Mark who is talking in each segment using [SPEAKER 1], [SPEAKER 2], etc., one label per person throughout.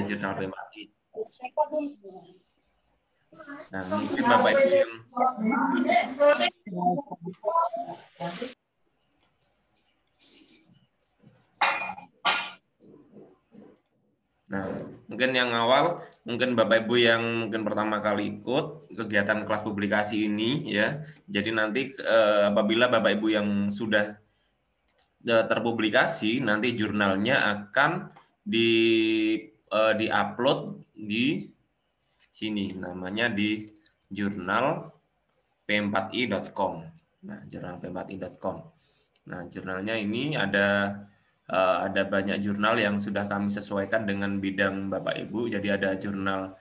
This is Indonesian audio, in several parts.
[SPEAKER 1] jurnal PMAI. Nah, mungkin Bapak Ibu yang mungkin yang awal, mungkin Bapak Ibu yang mungkin pertama kali ikut kegiatan kelas publikasi ini ya. Jadi nanti apabila Bapak Ibu yang sudah terpublikasi, nanti jurnalnya akan di-upload di sini, namanya di jurnal p4i.com. Nah, jurnal p4i.com. Nah, jurnalnya ini ada banyak jurnal yang sudah kami sesuaikan dengan bidang Bapak Ibu. Jadi ada jurnal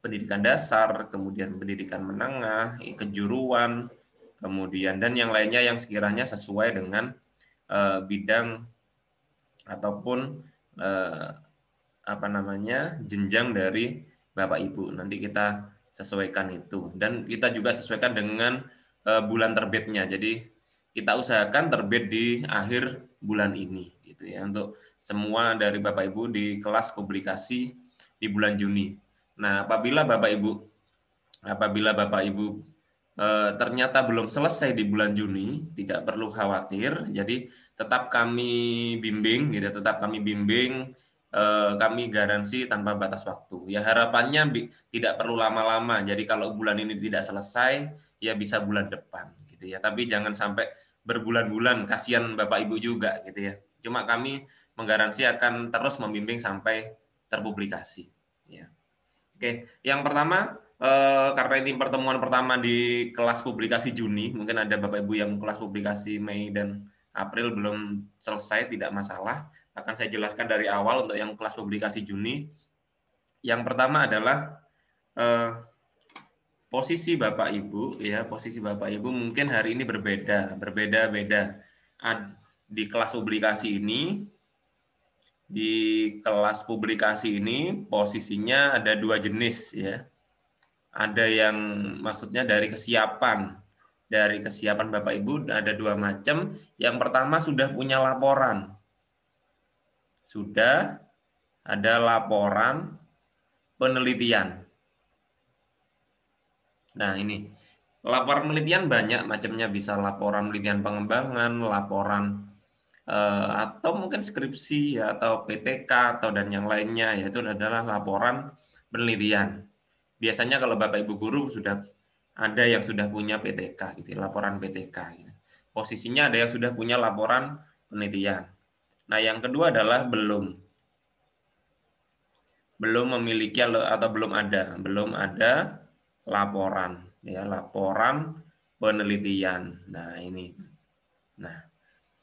[SPEAKER 1] pendidikan dasar, kemudian pendidikan menengah, kejuruan, kemudian dan yang lainnya yang sekiranya sesuai dengan bidang ataupun jenjang dari Bapak Ibu. Nanti kita sesuaikan itu, dan kita juga sesuaikan dengan bulan terbitnya. Jadi kita usahakan terbit di akhir bulan ini, gitu ya, untuk semua dari Bapak Ibu di kelas publikasi di bulan Juni. Nah, apabila Bapak Ibu ternyata belum selesai di bulan Juni, tidak perlu khawatir. Jadi tetap kami bimbing, gitu, kami garansi tanpa batas waktu. Ya harapannya tidak perlu lama-lama. Jadi kalau bulan ini tidak selesai, ya bisa bulan depan, gitu ya. Tapi jangan sampai berbulan-bulan, kasihan Bapak Ibu juga, gitu ya. Cuma kami menggaransi akan terus membimbing sampai terpublikasi. Ya. Oke, yang pertama karena ini pertemuan pertama di kelas publikasi Juni, mungkin ada Bapak Ibu yang kelas publikasi Mei dan April belum selesai, tidak masalah. Akan saya jelaskan dari awal untuk yang kelas publikasi Juni. Yang pertama adalah posisi Bapak Ibu, ya, posisi Bapak Ibu mungkin hari ini berbeda-beda. Di kelas publikasi ini, posisinya ada dua jenis, ya. Ada yang maksudnya dari kesiapan Bapak Ibu ada dua macam. Yang pertama sudah punya laporan, sudah ada laporan penelitian. Nah, ini laporan penelitian banyak macamnya, bisa laporan penelitian pengembangan, laporan atau mungkin skripsi ya, atau PTK atau dan yang lainnya, yaitu adalah laporan penelitian. Biasanya kalau Bapak Ibu guru sudah ada yang sudah punya PTK, gitu, laporan PTK. Gitu. Posisinya ada yang sudah punya laporan penelitian. Nah, yang kedua adalah belum memiliki atau belum ada laporan, ya, laporan penelitian. Nah, ini.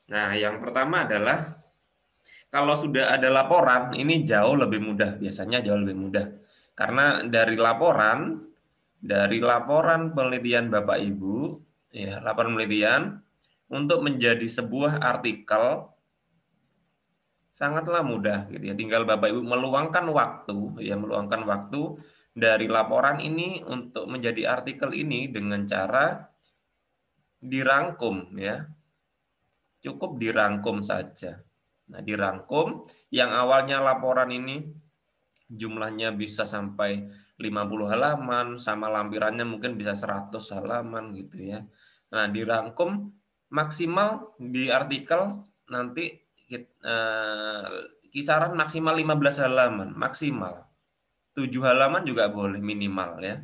[SPEAKER 1] Nah, yang pertama adalah kalau sudah ada laporan, ini jauh lebih mudah, biasanya jauh lebih mudah. Karena dari laporan penelitian Bapak Ibu, ya, laporan penelitian untuk menjadi sebuah artikel sangatlah mudah, gitu ya. Tinggal Bapak Ibu meluangkan waktu dari laporan ini untuk menjadi artikel ini dengan cara dirangkum, ya. Cukup dirangkum saja. Nah, dirangkum yang awalnya laporan ini jumlahnya bisa sampai 50 halaman, sama lampirannya mungkin bisa 100 halaman, gitu ya. Nah, dirangkum maksimal di artikel nanti kisaran maksimal 15 halaman, maksimal. 7 halaman juga boleh minimal, ya.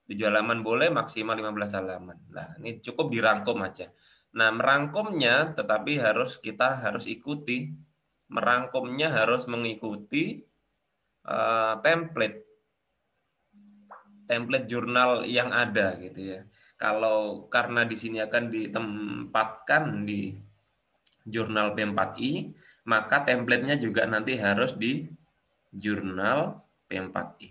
[SPEAKER 1] 7 halaman boleh, maksimal 15 halaman. Nah, ini cukup dirangkum aja. Nah, merangkumnya tetapi kita harus ikuti. Merangkumnya harus mengikuti template jurnal yang ada, gitu ya. Karena di sini akan ditempatkan di jurnal P4I, maka template-nya juga nanti harus di jurnal P4I.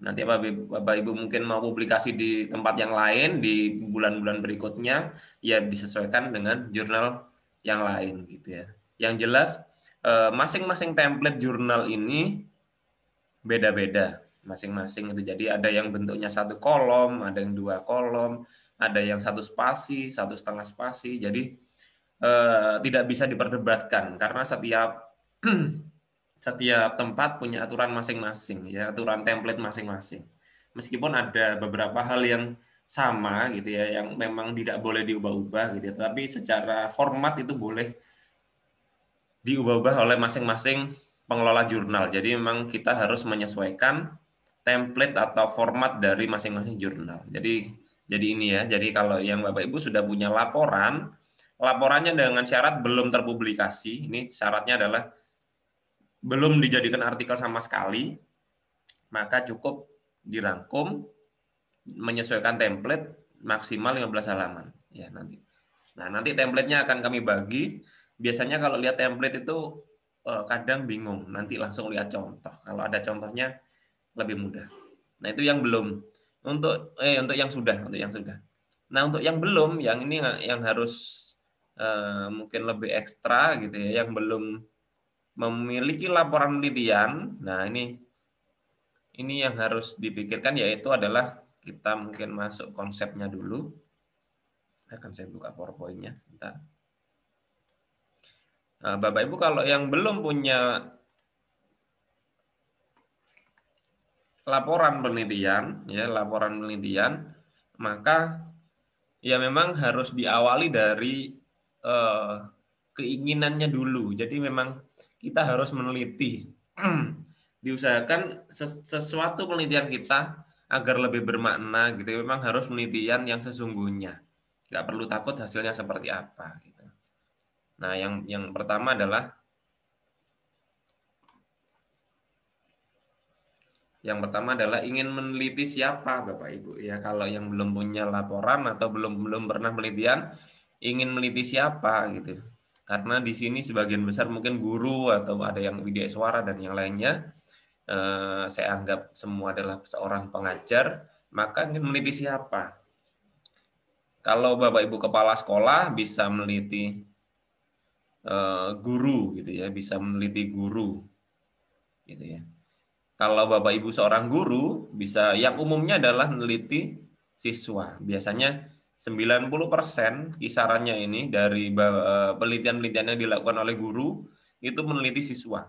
[SPEAKER 1] Nanti Bapak Ibu mungkin mau publikasi di tempat yang lain di bulan-bulan berikutnya, ya disesuaikan dengan jurnal yang lain, gitu ya. Yang jelas masing-masing template jurnal ini beda-beda masing-masing itu. Jadi ada yang bentuknya 1 kolom, ada yang 2 kolom, ada yang 1 spasi, 1,5 spasi. Jadi tidak bisa diperdebatkan karena setiap setiap tempat punya aturan masing-masing ya, aturan template masing-masing. Meskipun ada beberapa hal yang sama gitu ya, yang memang tidak boleh diubah-ubah gitu ya, tapi secara format itu boleh diubah-ubah oleh masing-masing pengelola jurnal. Jadi memang kita harus menyesuaikan template atau format dari masing-masing jurnal. Jadi ini ya, jadi kalau yang Bapak Ibu sudah punya laporan, laporannya dengan syarat belum terpublikasi, ini syaratnya adalah belum dijadikan artikel sama sekali, maka cukup dirangkum, menyesuaikan template maksimal 15 halaman. Ya, nanti. Nah, nanti template-nya akan kami bagi. Biasanya kalau lihat template itu kadang bingung, nanti langsung lihat contoh. Kalau ada contohnya lebih mudah. Nah, itu yang belum. Untuk yang sudah, untuk yang sudah. Nah, untuk yang belum, yang ini yang harus mungkin lebih ekstra gitu ya, yang belum memiliki laporan penelitian. Nah, ini yang harus dipikirkan, yaitu adalah kita mungkin masuk konsepnya dulu. Akan saya buka PowerPoint-nya bentar. Nah, Bapak Ibu kalau yang belum punya laporan penelitian, ya laporan penelitian, maka ya memang harus diawali dari keinginannya dulu. Jadi memang kita harus meneliti. Diusahakan sesuatu penelitian kita agar lebih bermakna gitu. Memang harus penelitian yang sesungguhnya. Nggak perlu takut hasilnya seperti apa gitu. Nah, yang pertama adalah ingin meneliti siapa Bapak Ibu ya. Kalau yang belum punya laporan atau belum pernah penelitian, ingin meneliti siapa gitu. Karena di sini sebagian besar mungkin guru atau ada yang widya suara dan yang lainnya. Saya anggap semua adalah seorang pengajar, maka ingin meneliti siapa. Kalau Bapak Ibu kepala sekolah bisa meneliti guru gitu ya, bisa meneliti guru gitu ya. Kalau Bapak Ibu seorang guru, bisa yang umumnya adalah meneliti siswa. Biasanya 90% kisarannya ini dari penelitian-penelitian yang dilakukan oleh guru itu meneliti siswa.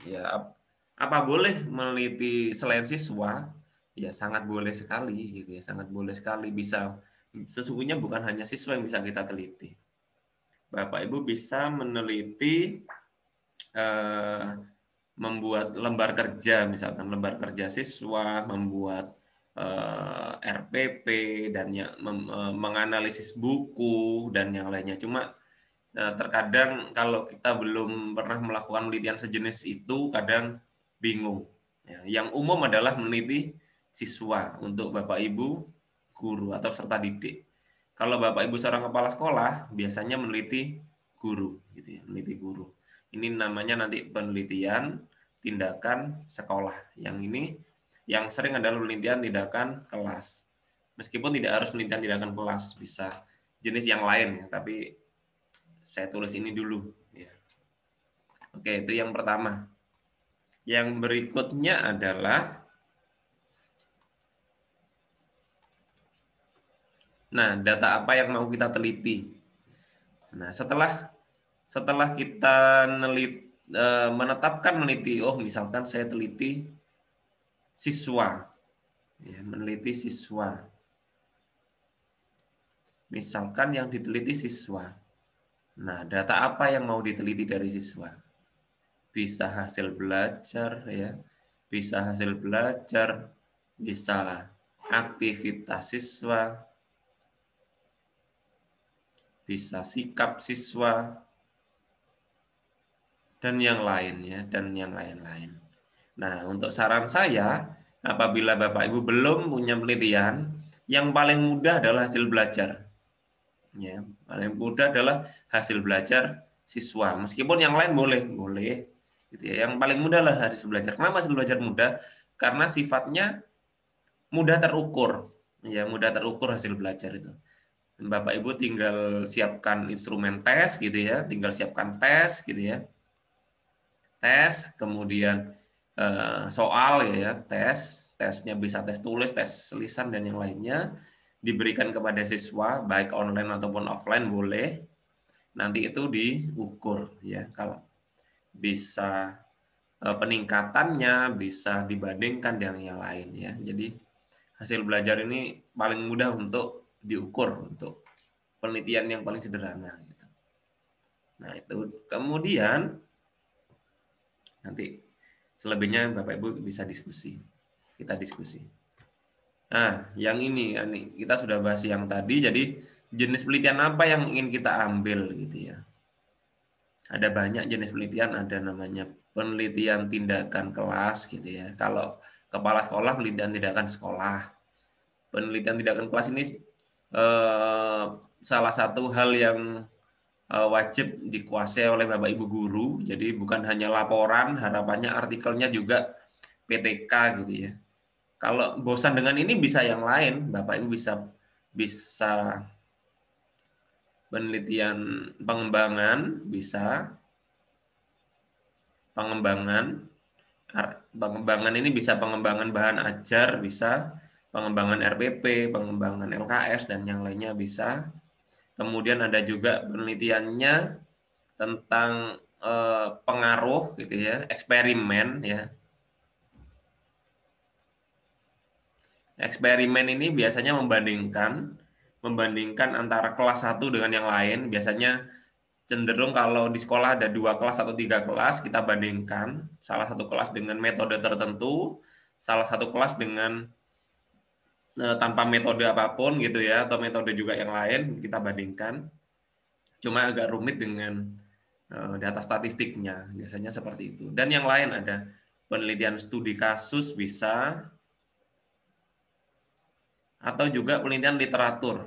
[SPEAKER 1] Ya, apa boleh meneliti selain siswa? Ya sangat boleh sekali gitu ya, sangat boleh sekali. Bisa, sesungguhnya bukan hanya siswa yang bisa kita teliti. Bapak Ibu bisa meneliti membuat lembar kerja, misalkan lembar kerja siswa, membuat RPP dan menganalisis buku dan yang lainnya. Cuma terkadang kalau kita belum pernah melakukan penelitian sejenis itu, kadang bingung. Ya, yang umum adalah meneliti siswa untuk Bapak Ibu guru atau peserta didik. Kalau Bapak Ibu seorang kepala sekolah, biasanya meneliti guru, gitu ya, meneliti guru. Ini namanya nanti penelitian tindakan sekolah. Yang ini yang sering adalah penelitian tindakan kelas. Meskipun tidak harus penelitian tindakan kelas, bisa jenis yang lain ya, tapi saya tulis ini dulu ya. Oke, itu yang pertama. Yang berikutnya adalah data apa yang mau kita teliti. Nah, setelah kita menetapkan meneliti, oh misalkan saya teliti siswa. Ya, meneliti siswa. Misalkan yang diteliti siswa. Nah, data apa yang mau diteliti dari siswa? Bisa hasil belajar ya, bisa hasil belajar, bisa aktivitas siswa, bisa sikap siswa, dan yang lainnya, dan yang lain-lain. Nah, untuk saran saya, apabila Bapak Ibu belum punya penelitian, yang paling mudah adalah hasil belajar. Ya, paling mudah adalah hasil belajar siswa. Meskipun yang lain boleh. Gitu ya. Yang paling mudah adalah hasil belajar. Kenapa hasil belajar mudah? Karena sifatnya mudah terukur. Ya, mudah terukur hasil belajar itu. Bapak Ibu tinggal siapkan instrumen tes gitu ya, tinggal siapkan tes gitu ya. Tes, kemudian soal ya, tesnya bisa tes tulis, tes lisan dan yang lainnya diberikan kepada siswa baik online ataupun offline boleh. Nanti itu diukur ya. bisa peningkatannya, bisa dibandingkan dengan yang lain ya. Jadi hasil belajar ini paling mudah untuk diukur untuk penelitian yang paling sederhana gitu. Nah, itu kemudian nanti selebihnya Bapak Ibu bisa diskusi. Kita diskusi. Nah, yang ini kita sudah bahas yang tadi, jadi jenis penelitian apa yang ingin kita ambil gitu ya. Ada banyak jenis penelitian, ada namanya penelitian tindakan kelas gitu ya. Kalau kepala sekolah penelitian tindakan sekolah. Penelitian tindakan kelas ini salah satu hal yang wajib dikuasai oleh Bapak Ibu guru. Jadi bukan hanya laporan, harapannya artikelnya juga PTK gitu ya. Kalau bosan dengan ini bisa yang lain, Bapak Ibu bisa penelitian pengembangan, bisa pengembangan pengembangan ini bisa pengembangan bahan ajar, bisa pengembangan RPP, pengembangan LKS dan yang lainnya bisa. Kemudian ada juga penelitiannya tentang pengaruh gitu ya, eksperimen ya. Eksperimen ini biasanya membandingkan antara kelas satu dengan yang lain. Biasanya cenderung kalau di sekolah ada 2 kelas atau 3 kelas, kita bandingkan salah satu kelas dengan metode tertentu, salah satu kelas dengan tanpa metode apapun gitu ya, atau metode juga yang lain kita bandingkan. Cuma agak rumit dengan data statistiknya, biasanya seperti itu. Dan yang lain ada penelitian studi kasus bisa, atau juga penelitian literatur.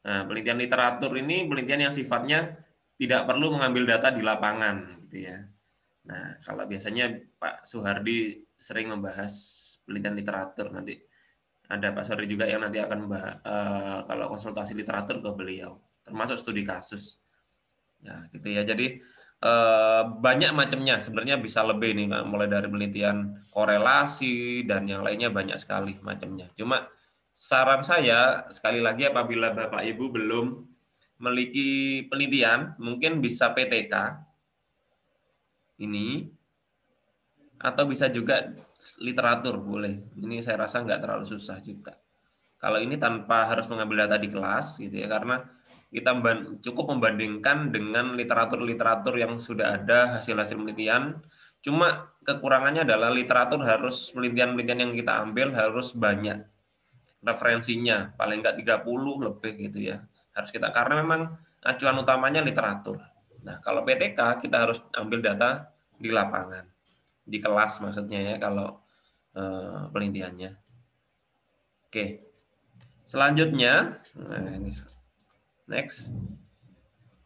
[SPEAKER 1] Nah, penelitian literatur ini penelitian yang sifatnya tidak perlu mengambil data di lapangan gitu ya. Nah, kalau biasanya Pak Suhardi sering membahas penelitian literatur, nanti ada Pak Suhardi juga yang nanti akan kalau konsultasi literatur ke beliau, termasuk studi kasus. Ya, gitu ya. Jadi banyak macamnya, sebenarnya bisa lebih nih, mulai dari penelitian korelasi dan yang lainnya banyak sekali macamnya. Cuma saran saya sekali lagi apabila Bapak Ibu belum memiliki penelitian, mungkin bisa PTK ini, atau bisa juga literatur boleh. Ini saya rasa nggak terlalu susah juga. Kalau ini tanpa harus mengambil data di kelas gitu ya, karena kita cukup membandingkan dengan literatur-literatur yang sudah ada hasil-hasil penelitian. Cuma kekurangannya adalah literatur harus penelitian-penelitian yang kita ambil harus banyak referensinya, paling nggak 30 lebih gitu ya. Harus kita, karena memang acuan utamanya literatur. Nah, kalau PTK kita harus ambil data di lapangan, di kelas maksudnya ya kalau penelitiannya. Oke. Selanjutnya, nah ini next.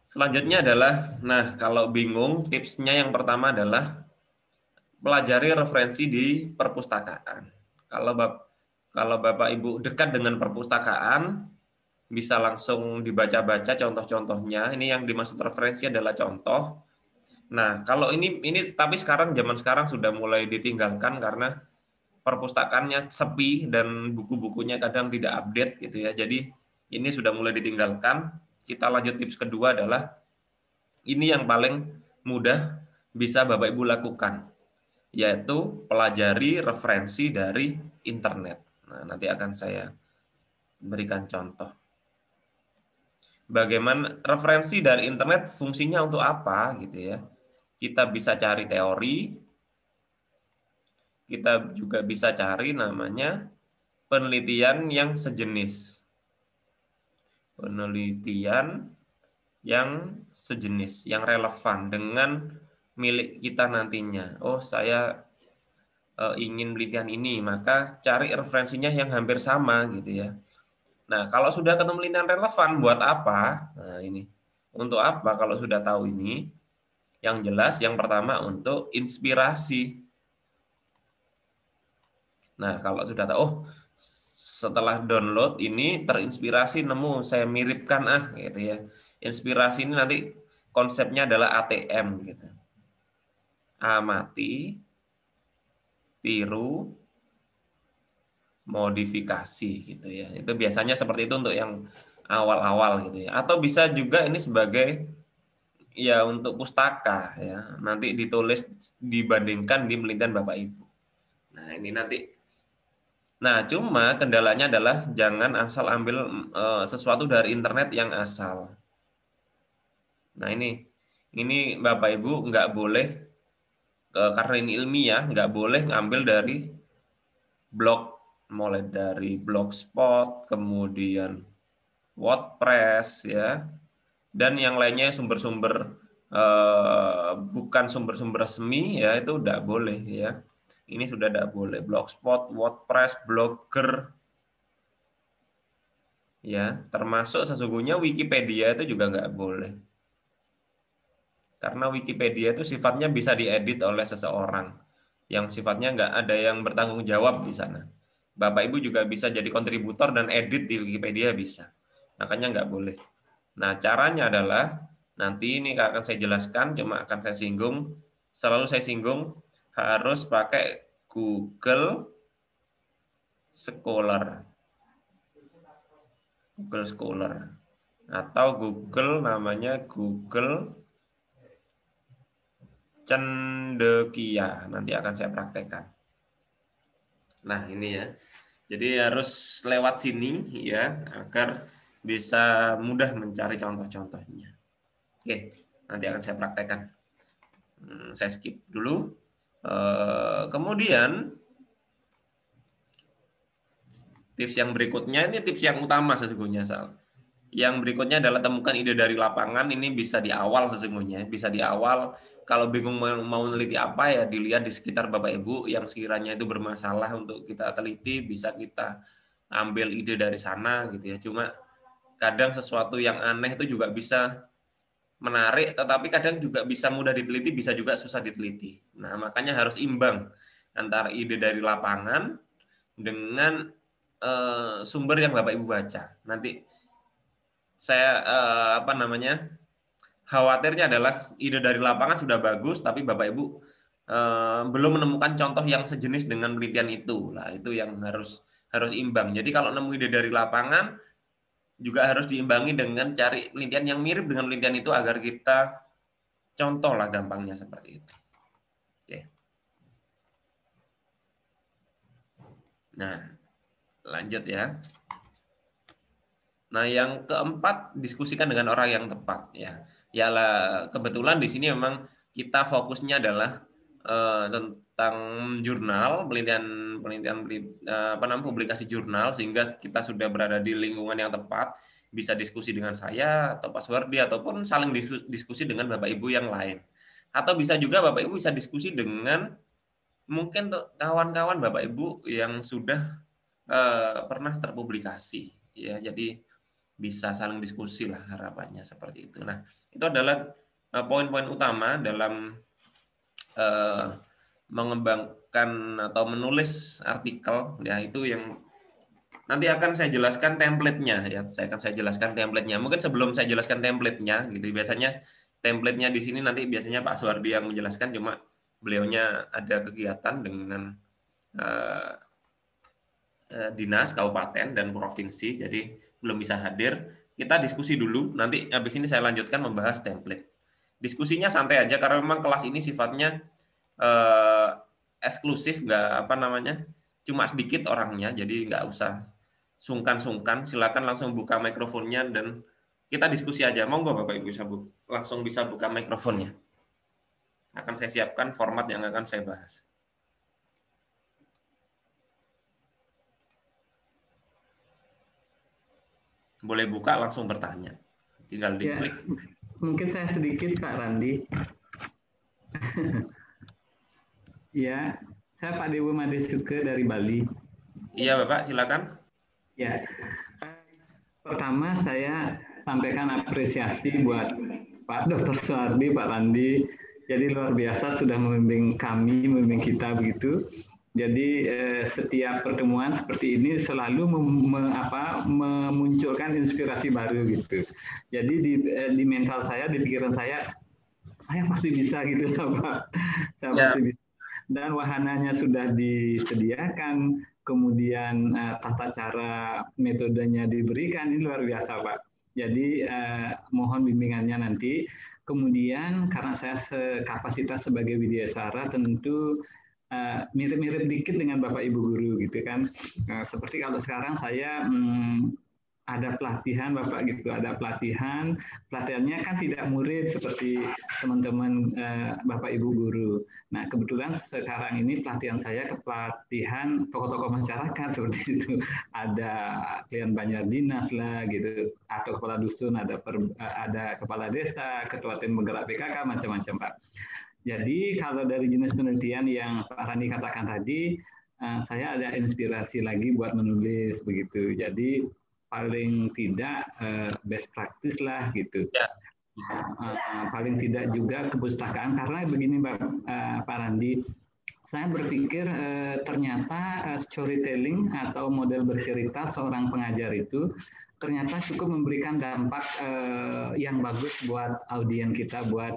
[SPEAKER 1] Selanjutnya adalah, nah kalau bingung, tipsnya yang pertama adalah pelajari referensi di perpustakaan. Kalau Bapak Ibu dekat dengan perpustakaan, bisa langsung dibaca-baca contoh-contohnya. Ini yang dimaksud referensi adalah contoh. Nah, kalau ini tapi zaman sekarang sudah mulai ditinggalkan karena perpustakaannya sepi dan buku-bukunya kadang tidak update gitu ya. Jadi ini sudah mulai ditinggalkan. Kita lanjut tips kedua adalah ini yang paling mudah bisa Bapak Ibu lakukan, yaitu pelajari referensi dari internet. Nah, nanti akan saya berikan contoh. Bagaimana referensi dari internet fungsinya untuk apa gitu ya. Kita bisa cari teori, kita juga bisa cari namanya penelitian yang sejenis. Penelitian yang sejenis, yang relevan dengan milik kita nantinya. Oh, saya ingin penelitian ini, maka cari referensinya yang hampir sama gitu ya. Nah, kalau sudah ketemu penelitian relevan, buat apa? Nah, ini. Untuk apa kalau sudah tahu ini? Yang jelas, yang pertama untuk inspirasi. Nah, kalau sudah tahu, oh, setelah download ini terinspirasi nemu saya miripkan gitu ya. Inspirasi ini nanti konsepnya adalah ATM gitu. Amati, tiru, modifikasi gitu ya. Itu biasanya seperti itu untuk yang awal-awal gitu ya. Atau bisa juga ini sebagai ya untuk pustaka ya. Nanti ditulis dibandingkan di penelitian Bapak Ibu. Nah, ini nanti. Nah, cuma kendalanya adalah jangan asal ambil sesuatu dari internet yang asal. Nah, ini Bapak Ibu nggak boleh karena ini ilmiah, nggak boleh ngambil dari blog, mulai dari Blogspot, kemudian WordPress ya, dan yang lainnya sumber-sumber bukan sumber-sumber resmi ya, itu tidak boleh ya. Ini sudah tidak boleh. Blogspot, WordPress, Blogger ya, termasuk sesungguhnya Wikipedia itu juga nggak boleh. Karena Wikipedia itu sifatnya bisa diedit oleh seseorang yang sifatnya nggak ada yang bertanggung jawab di sana. Bapak Ibu juga bisa jadi kontributor dan edit di Wikipedia bisa. Makanya nggak boleh. Nah, caranya adalah nanti ini akan saya jelaskan, cuma akan saya singgung. Selalu saya singgung harus pakai Google Scholar. Google Scholar. Atau Google namanya Google Cendekia. Nanti akan saya praktekkan. Nah, ini ya. Jadi harus lewat sini ya agar bisa mudah mencari contoh-contohnya. Oke, nanti akan saya praktekkan. Saya skip dulu. Kemudian tips yang berikutnya ini tips yang utama sesungguhnya, Sal. Yang berikutnya adalah temukan ide dari lapangan. Ini bisa di awal sesungguhnya, bisa di awal. Kalau bingung mau meneliti apa ya dilihat di sekitar Bapak Ibu yang sekiranya itu bermasalah untuk kita teliti, bisa kita ambil ide dari sana gitu ya. Cuma kadang sesuatu yang aneh itu juga bisa menarik, tetapi kadang juga bisa mudah diteliti, bisa juga susah diteliti. Nah, makanya harus imbang antara ide dari lapangan dengan sumber yang Bapak Ibu baca. Nanti saya khawatirnya adalah ide dari lapangan sudah bagus, tapi Bapak Ibu belum menemukan contoh yang sejenis dengan penelitian itu. Lah, itu yang harus imbang. Jadi kalau nemu ide dari lapangan juga harus diimbangi dengan cari penelitian yang mirip dengan penelitian itu agar kita contoh lah gampangnya seperti itu. Oke. Nah, lanjut ya. Nah, yang keempat, diskusikan dengan orang yang tepat ya. Yalah, kebetulan di sini memang kita fokusnya adalah tentang jurnal, penelitian publikasi jurnal, sehingga kita sudah berada di lingkungan yang tepat, bisa diskusi dengan saya atau Pak Suwardi ataupun saling diskusi dengan Bapak Ibu yang lain. Atau bisa juga Bapak Ibu bisa diskusi dengan mungkin kawan-kawan Bapak Ibu yang sudah pernah terpublikasi ya. Jadi bisa saling diskusi lah harapannya seperti itu. Nah, itu adalah poin-poin utama dalam mengembangkan atau menulis artikel ya, itu yang nanti akan saya jelaskan template-nya ya. Saya jelaskan template-nya. Mungkin sebelum saya jelaskan template-nya gitu. Biasanya template-nya di sini nanti biasanya Pak Suwardi yang menjelaskan, cuma beliaunya ada kegiatan dengan dinas, kabupaten, dan provinsi, jadi belum bisa hadir. Kita diskusi dulu, nanti habis ini saya lanjutkan membahas template. Diskusinya santai aja, karena memang kelas ini sifatnya eksklusif, cuma sedikit orangnya, jadi nggak usah sungkan-sungkan, silakan langsung buka mikrofonnya, dan kita diskusi aja. Monggo Bapak Ibu langsung bisa buka mikrofonnya. Akan saya siapkan format yang akan saya bahas. Boleh buka, langsung bertanya. Tinggal diklik.
[SPEAKER 2] Ya, mungkin saya sedikit Pak Randi. Ya, saya Pak Dewa Madesuke dari Bali.
[SPEAKER 1] Iya Bapak, silakan.
[SPEAKER 2] Ya, pertama saya sampaikan apresiasi buat Pak Dr. Suwardi, Pak Randi. Jadi luar biasa sudah membimbing kami, membimbing kita begitu. Jadi setiap pertemuan seperti ini selalu memunculkan inspirasi baru gitu. Jadi di mental saya, di pikiran saya pasti bisa gitu ya Pak. Saya pasti bisa. Dan wahananya sudah disediakan, kemudian tata cara metodenya diberikan, ini luar biasa Pak. Jadi mohon bimbingannya nanti. Kemudian karena saya kapasitas sebagai widyaswara tentu mirip-mirip dikit dengan Bapak Ibu guru gitu kan. Seperti kalau sekarang saya ada pelatihan Bapak gitu, ada pelatihannya kan tidak murid seperti teman-teman Bapak Ibu guru. Nah kebetulan sekarang ini pelatihan saya ke pelatihan tokoh-tokoh masyarakat seperti itu, ada klien Banjar Dinas lah gitu, atau kepala dusun, ada kepala desa, ketua tim penggerak PKK, macam-macam Pak. Jadi kalau dari jenis penelitian yang Pak Rani katakan tadi, saya ada inspirasi lagi buat menulis begitu. Jadi paling tidak best practice lah gitu.
[SPEAKER 1] Ya, bisa.
[SPEAKER 2] Paling tidak juga kepustakaan, karena begini Pak Randi, saya berpikir ternyata storytelling atau model bercerita seorang pengajar itu ternyata cukup memberikan dampak yang bagus buat audiens kita, buat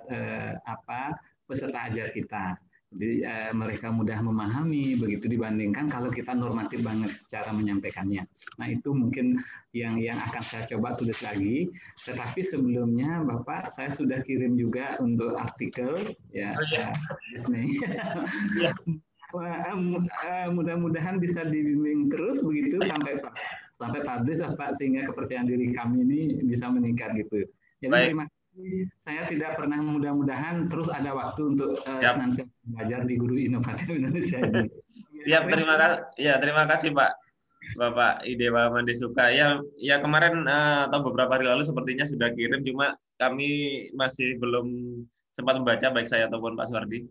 [SPEAKER 2] peserta ajar kita. Jadi mereka mudah memahami begitu dibandingkan kalau kita normatif banget cara menyampaikannya. Nah itu mungkin yang akan saya coba tulis lagi. Tetapi sebelumnya Bapak, saya sudah kirim juga untuk artikel ya.
[SPEAKER 1] Ya.
[SPEAKER 2] Mudah-mudahan bisa dibimbing terus begitu sampai publish Pak, sehingga kepercayaan diri kami ini bisa meningkat gitu. Jadi terima kasih. Saya tidak pernah, mudah-mudahan terus ada waktu untuk nanti belajar di Guru Inovatif Indonesia ini.
[SPEAKER 1] Siap, terima kasih. Ya, terima kasih Pak Bapak Idewa Mandisuka. Ya kemarin atau beberapa hari lalu sepertinya sudah kirim, cuma kami masih belum sempat membaca, baik saya ataupun Pak Suwardi.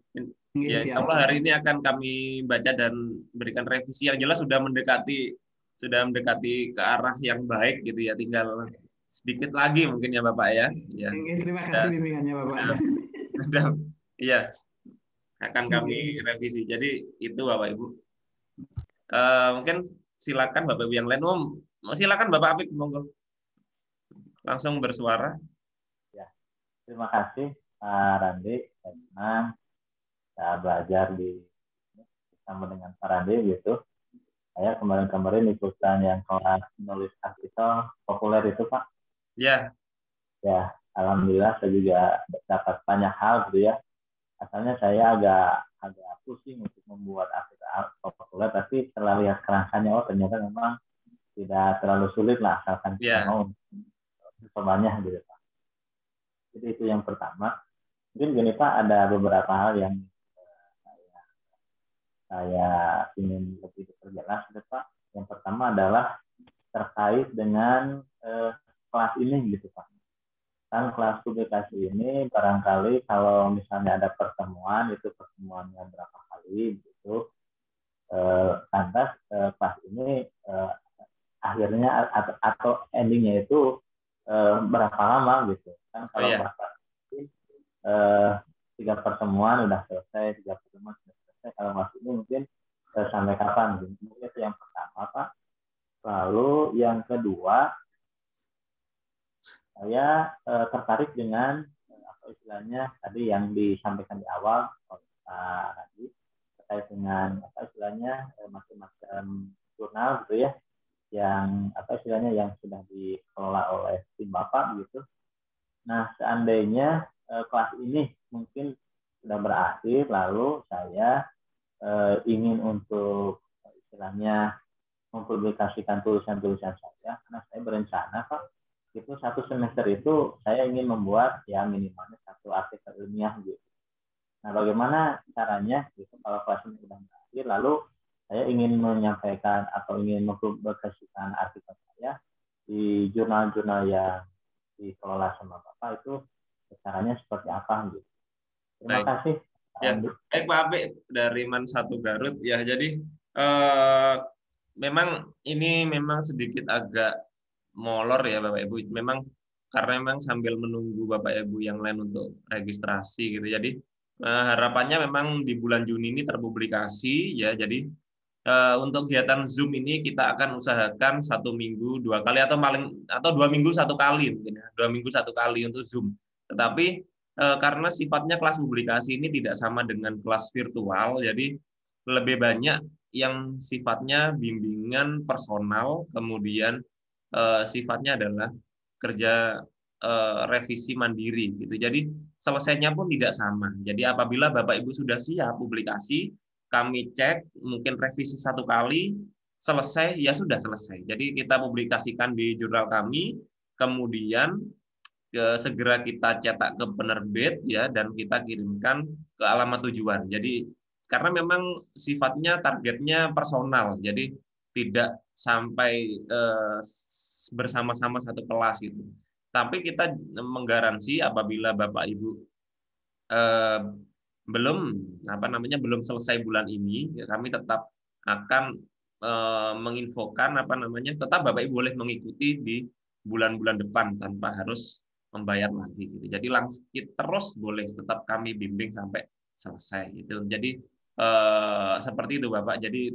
[SPEAKER 1] Ya, insya Allah hari ini akan kami baca dan berikan revisi. Yang jelas sudah mendekati ke arah yang baik gitu ya. Tinggal sedikit lagi mungkin ya Bapak ya.
[SPEAKER 2] Terima kasih bimbingannya Bapak.
[SPEAKER 1] Iya, akan kami revisi. Jadi itu Bapak Ibu. Mungkin silakan Bapak Ibu yang lain. Silakan Bapak Apik, monggo. Langsung bersuara.
[SPEAKER 3] Ya, terima kasih Pak Randi. Karena saya belajar sama dengan Pak Randi gitu. Saya kemarin ikutan yang kelas menulis artikel populer itu Pak.
[SPEAKER 1] Ya.
[SPEAKER 3] Ya, alhamdulillah saya juga dapat banyak hal gitu ya. Asalnya saya agak pusing untuk membuat artikel populer, tapi setelah lihat kerangkanya, ternyata memang tidak terlalu sulit lah, asalkan kita mau cobanya gitu Pak. Jadi itu yang pertama. Mungkin gini Pak, ada beberapa hal yang saya ingin lebih diperjelas gitu Pak. Yang pertama adalah terkait dengan kelas ini gitu Pak. Kan kelas publikasi ini barangkali kalau misalnya ada pertemuan, itu pertemuannya berapa kali gitu. Lantas kelas ini akhirnya atau endingnya itu berapa lama gitu. Kan kalau tiga pertemuan udah selesai, kalau Mas ini mungkin sampai kapan? Mungkin itu yang pertama Pak. Lalu yang kedua, saya tertarik dengan apa istilahnya tadi yang disampaikan di awal tadi terkait dengan apa istilahnya macam-macam jurnal gitu ya, yang apa istilahnya yang sudah dikelola oleh tim Bapak gitu. Nah seandainya kelas ini mungkin sudah berakhir, lalu saya ingin untuk istilahnya mempublikasikan tulisan-tulisan saya, karena saya berencana Pak, itu satu semester itu saya ingin membuat ya minimalnya satu artikel ilmiah gitu. Nah bagaimana caranya gitu kalau kelas ini sudah berakhir, lalu saya ingin menyampaikan atau ingin mempublikasikan artikel saya di jurnal-jurnal yang dikelola sama Bapak, itu caranya seperti apa gitu. Terima kasih.
[SPEAKER 1] Ya, baik Pak Apik dari MAN 1 Garut ya. Jadi memang ini sedikit agak molor ya Bapak Ibu. Karena memang sambil menunggu Bapak Ibu yang lain untuk registrasi gitu. Jadi harapannya memang di bulan Juni ini terpublikasi ya. Jadi untuk kegiatan Zoom ini kita akan usahakan 1 minggu 2 kali atau 2 minggu 1 kali mungkin ya. 2 minggu 1 kali untuk Zoom. Tetapi karena sifatnya kelas publikasi ini tidak sama dengan kelas virtual, jadi lebih banyak yang sifatnya bimbingan personal, kemudian sifatnya adalah kerja revisi mandiri gitu. Jadi selesainya pun tidak sama. Jadi apabila Bapak Ibu sudah siap publikasi, kami cek mungkin revisi 1 kali, selesai ya sudah selesai. Jadi kita publikasikan di jurnal kami, kemudian segera kita cetak ke penerbit ya, dan kita kirimkan ke alamat tujuan. Jadi karena memang sifatnya targetnya personal, jadi tidak sampai bersama-sama satu kelas gitu. Tapi kita menggaransi apabila Bapak Ibu belum selesai bulan ini, ya kami tetap akan menginfokan tetap Bapak Ibu boleh mengikuti di bulan-bulan depan tanpa harus membayar lagi gitu. Jadi langsung terus boleh tetap kami bimbing sampai selesai gitu. Jadi seperti itu Bapak. Jadi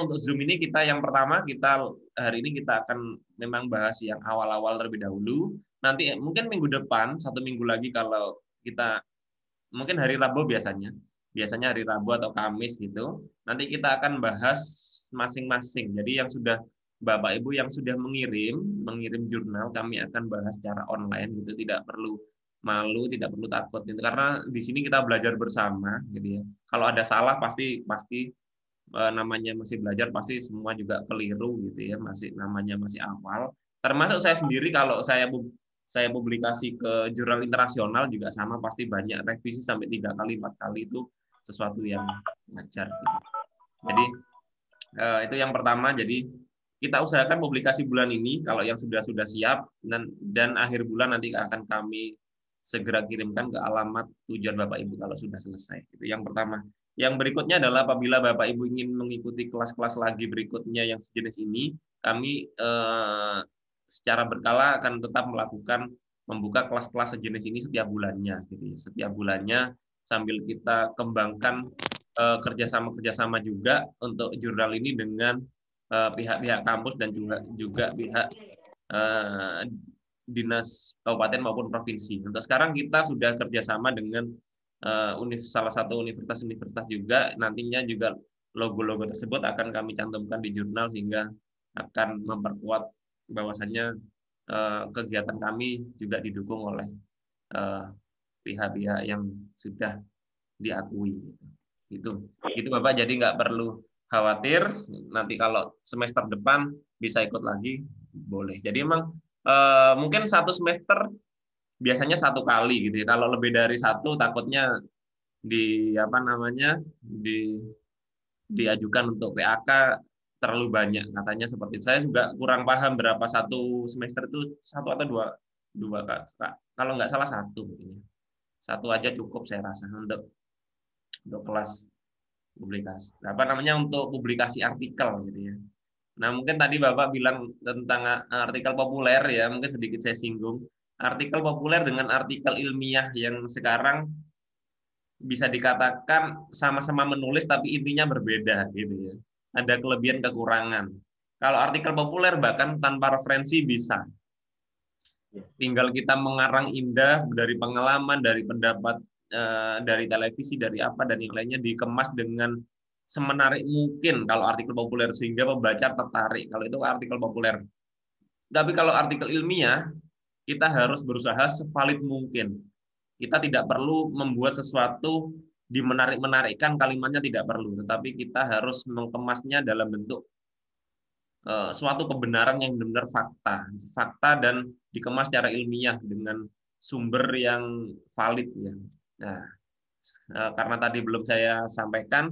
[SPEAKER 1] untuk Zoom ini kita yang pertama hari ini kita akan memang bahas yang awal-awal terlebih dahulu. Nanti mungkin minggu depan 1 minggu lagi kalau kita mungkin hari Rabu biasanya hari Rabu atau Kamis gitu. Nanti kita akan bahas masing-masing. Jadi yang sudah Bapak Ibu yang sudah mengirim jurnal kami akan bahas secara online gitu, tidak perlu malu, tidak perlu takut gitu. Karena di sini kita belajar bersama gitu ya. Kalau ada salah pasti namanya masih belajar, pasti semua juga keliru gitu ya, namanya masih awal. Termasuk saya sendiri kalau saya publikasi ke jurnal internasional juga sama, pasti banyak revisi sampai 3 kali 4 kali, itu sesuatu yang wajar gitu. Jadi itu yang pertama. Jadi kita usahakan publikasi bulan ini kalau yang sudah siap, dan akhir bulan nanti akan kami segera kirimkan ke alamat tujuan Bapak Ibu kalau sudah selesai. Itu yang pertama. Yang berikutnya adalah apabila Bapak Ibu ingin mengikuti kelas-kelas lagi berikutnya yang sejenis ini, kami secara berkala akan tetap membuka kelas-kelas sejenis ini setiap bulannya gitu ya. Setiap bulannya sambil kita kembangkan kerjasama juga untuk jurnal ini dengan pihak-pihak kampus dan juga pihak dinas kabupaten maupun provinsi. Untuk sekarang kita sudah kerjasama dengan salah satu universitas juga. Nantinya juga logo-logo tersebut akan kami cantumkan di jurnal sehingga akan memperkuat bahwasannya kegiatan kami juga didukung oleh pihak-pihak yang sudah diakui. Itu Bapak, jadi nggak perlu khawatir, nanti kalau semester depan bisa ikut lagi, boleh. Jadi emang mungkin 1 semester biasanya 1 kali gitu ya. Kalau lebih dari 1 takutnya diajukan untuk PAK terlalu banyak. Katanya seperti itu. Saya juga kurang paham berapa 1 semester itu, 1 atau 2 Kak. Kalau nggak salah 1 mungkin. 1 aja cukup saya rasa untuk kelas publikasi. Untuk publikasi artikel gitu ya. Nah, mungkin tadi Bapak bilang tentang artikel populer ya, mungkin sedikit saya singgung. Artikel populer dengan artikel ilmiah yang sekarang bisa dikatakan sama-sama menulis tapi intinya berbeda gitu ya. Ada kelebihan kekurangan. Kalau artikel populer bahkan tanpa referensi bisa. Tinggal kita mengarang indah dari pengalaman, dari pendapat, dari televisi, dari apa dan yang lainnya, dikemas dengan semenarik mungkin kalau artikel populer sehingga pembaca tertarik. Kalau itu artikel populer. Tapi kalau artikel ilmiah, kita harus berusaha sevalid mungkin. Kita tidak perlu membuat sesuatu dimenarik-menarikkan, kalimatnya tidak perlu, tetapi kita harus mengemasnya dalam bentuk suatu kebenaran yang benar-benar fakta dan dikemas secara ilmiah dengan sumber yang valid ya. Nah, karena tadi belum saya sampaikan,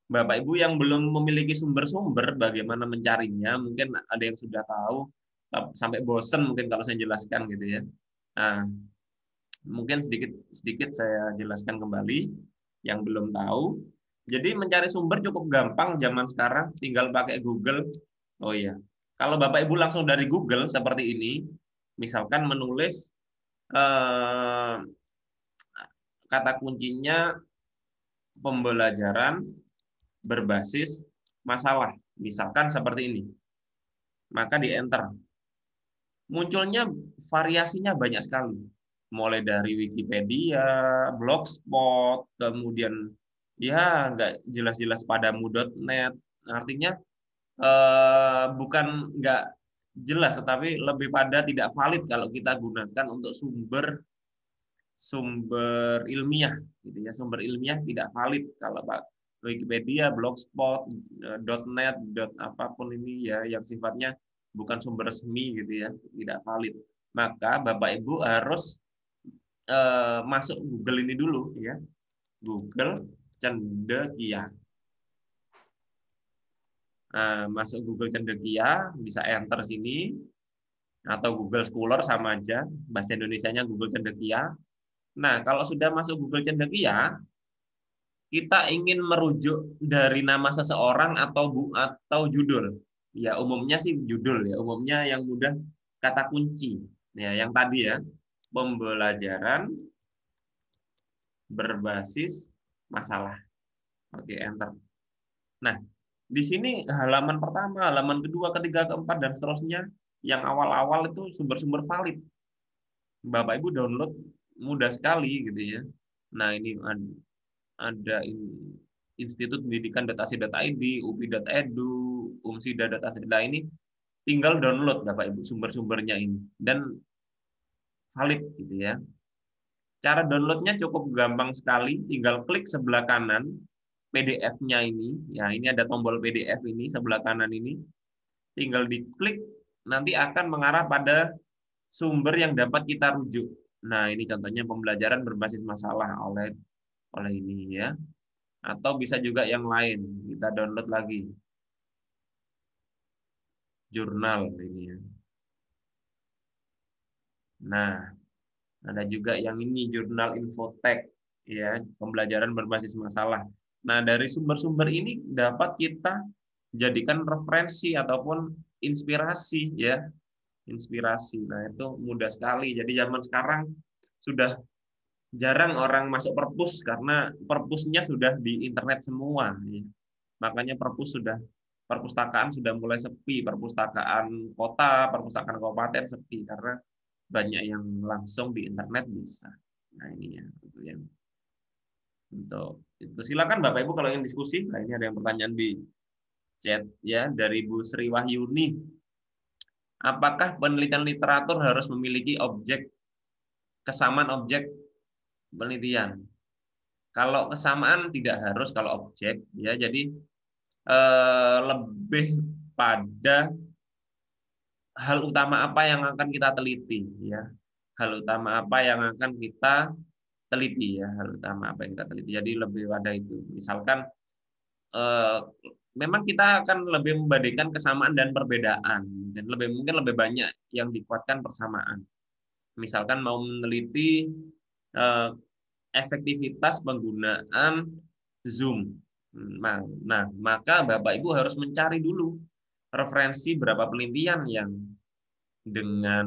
[SPEAKER 1] Bapak Ibu yang belum memiliki sumber-sumber bagaimana mencarinya, mungkin ada yang sudah tahu sampai bosen mungkin kalau saya jelaskan gitu ya. Nah, mungkin sedikit saya jelaskan kembali yang belum tahu. Jadi mencari sumber cukup gampang zaman sekarang, tinggal pakai Google. Oh iya, kalau Bapak Ibu langsung dari Google seperti ini, misalkan menulis kata kuncinya pembelajaran berbasis masalah, misalkan seperti ini, maka di enter. Munculnya variasinya banyak sekali, mulai dari Wikipedia, Blogspot, kemudian ya nggak jelas-jelas padamu.net, artinya bukan jelas, tetapi lebih pada tidak valid kalau kita gunakan untuk sumber ilmiah, gitu ya. Sumber ilmiah tidak valid kalau Pak Wikipedia, Blogspot, .net, apapun ini ya yang sifatnya bukan sumber resmi gitu ya, tidak valid. Maka Bapak Ibu harus masuk Google ini dulu ya. Google Cendekia. Masuk Google Cendekia, bisa enter sini, atau Google Scholar sama aja, bahasa Indonesianya Google Cendekia. Nah, kalau sudah masuk Google Cendekia, kita ingin merujuk dari nama seseorang atau judul. Ya, umumnya sih judul ya, umumnya yang mudah kata kunci. Ya, yang tadi ya, pembelajaran berbasis masalah. Oke, enter. Nah, di sini halaman pertama, halaman kedua, ketiga, keempat, dan seterusnya, yang awal-awal itu sumber-sumber valid. Bapak Ibu download mudah sekali gitu ya. Nah, ini ada Institut Pendidikan.ac.id, upi.edu, umsida.ac.id ini tinggal download Bapak Ibu sumber-sumbernya ini dan valid gitu ya. Cara downloadnya cukup gampang sekali, tinggal klik sebelah kanan PDF-nya ini. Ya, ini ada tombol PDF ini sebelah kanan ini. Tinggal diklik, nanti akan mengarah pada sumber yang dapat kita rujuk. Nah, ini contohnya pembelajaran berbasis masalah oleh ini ya. Atau bisa juga yang lain. Kita download lagi. Jurnal ini ya. Nah, ada juga yang ini jurnal Infotek ya, pembelajaran berbasis masalah. Nah, dari sumber-sumber ini dapat kita jadikan referensi ataupun inspirasi ya. Inspirasi. Nah, itu mudah sekali. Jadi zaman sekarang sudah jarang orang masuk perpus karena perpusnya sudah di internet semua. Ya. Makanya perpustakaan sudah mulai sepi, perpustakaan kota, perpustakaan kabupaten sepi karena banyak yang langsung di internet bisa. Nah, ini ya itu yang untuk itu. Silakan Bapak Ibu kalau ingin diskusi. Nah, ini ada yang pertanyaan di chat ya dari Bu Sri Wahyuni. Apakah penelitian literatur harus memiliki kesamaan objek penelitian? Kalau kesamaan tidak harus kalau objek ya. Jadi lebih pada hal utama apa yang akan kita teliti ya. Hal utama apa yang akan kita teliti ya, hal utama apa yang kita teliti. Jadi lebih pada itu. Misalkan memang kita akan lebih membandingkan kesamaan dan perbedaan dan mungkin lebih banyak yang dikuatkan persamaan. Misalkan mau meneliti efektivitas penggunaan Zoom. Nah, maka Bapak Ibu harus mencari dulu referensi berapa penelitian yang dengan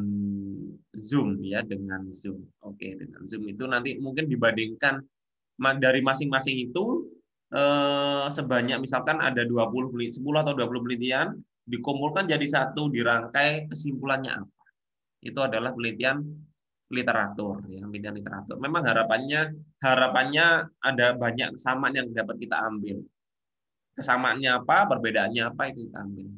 [SPEAKER 1] Zoom ya, dengan Zoom. Oke, dengan Zoom itu nanti mungkin dibandingkan dari masing-masing itu sebanyak misalkan ada 10 atau 20 penelitian dikumpulkan jadi satu, dirangkai kesimpulannya apa. Itu adalah penelitian literatur ya, penelitian literatur. Memang harapannya ada banyak kesamaan yang dapat kita ambil. Kesamaannya apa, perbedaannya apa itu kita ambil.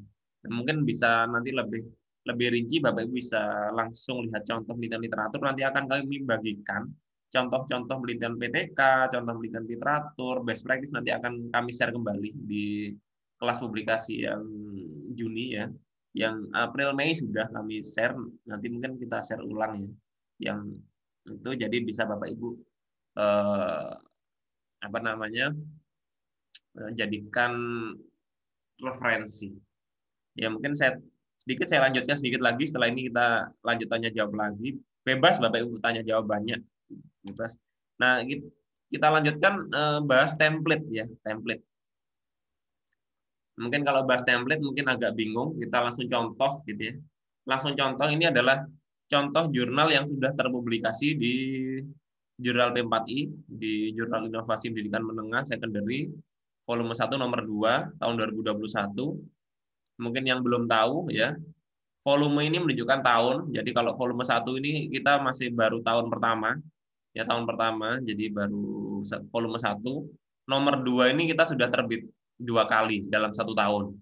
[SPEAKER 1] Dan mungkin bisa nanti lebih rinci Bapak Ibu bisa langsung lihat contoh penelitian literatur, nanti akan kami bagikan contoh-contoh penelitian PTK, contoh penelitian literatur, best practice nanti akan kami share kembali di kelas publikasi yang Juni ya. Yang April Mei sudah kami share, nanti mungkin kita share ulang ya. Yang itu jadi bisa Bapak Ibu jadikan referensi. Ya mungkin saya lanjutkan sedikit lagi, setelah ini kita lanjut tanya jawab lagi. Bebas Bapak Ibu tanya jawab banyak. Bebas. Nah, kita lanjutkan bahas template ya, template. Mungkin kalau bahas template mungkin agak bingung, kita langsung contoh gitu ya. Langsung contoh, ini adalah contoh jurnal yang sudah terpublikasi di Jurnal P4I, di Jurnal Inovasi Pendidikan Menengah Secondary, volume 1 nomor 2 tahun 2021. Mungkin yang belum tahu ya, volume ini menunjukkan tahun. Jadi kalau volume 1 ini kita masih baru tahun pertama. Ya, tahun pertama, jadi baru volume 1. Nomor 2 ini kita sudah terbit 2 kali dalam 1 tahun.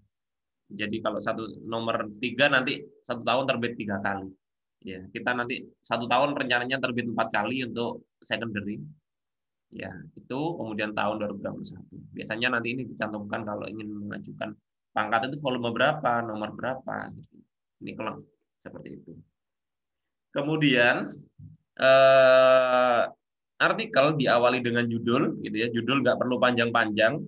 [SPEAKER 1] Jadi kalau nomor 3 nanti 1 tahun terbit 3 kali. Ya, kita nanti 1 tahun rencananya terbit 4 kali untuk secondary. Ya, itu kemudian tahun 2021. Biasanya nanti ini dicantumkan kalau ingin mengajukan pangkat itu volume berapa, nomor berapa. Gitu. Ini kalau seperti itu. Kemudian artikel diawali dengan judul, gitu ya. Judul nggak perlu panjang-panjang.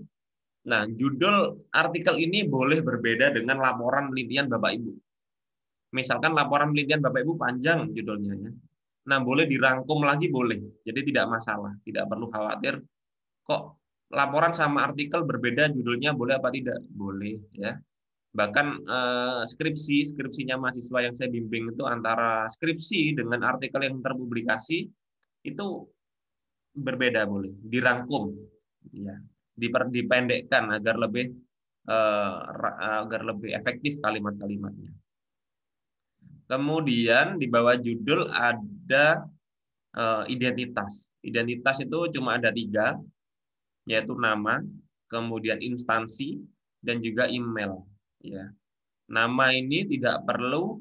[SPEAKER 1] Nah, judul artikel ini boleh berbeda dengan laporan penelitian Bapak Ibu. Misalkan laporan penelitian Bapak Ibu panjang judulnya, ya. Nah, boleh dirangkum lagi, boleh. Jadi tidak masalah, tidak perlu khawatir. Kok laporan sama artikel berbeda judulnya, boleh apa tidak? Boleh, ya. Bahkan skripsinya mahasiswa yang saya bimbing itu antara skripsi dengan artikel yang terpublikasi itu berbeda, boleh dirangkum, ya, dipendekkan agar lebih efektif kalimat-kalimatnya. Kemudian di bawah judul ada identitas. Identitas itu cuma ada 3, yaitu nama, kemudian instansi, dan juga email. Ya. Nama ini tidak perlu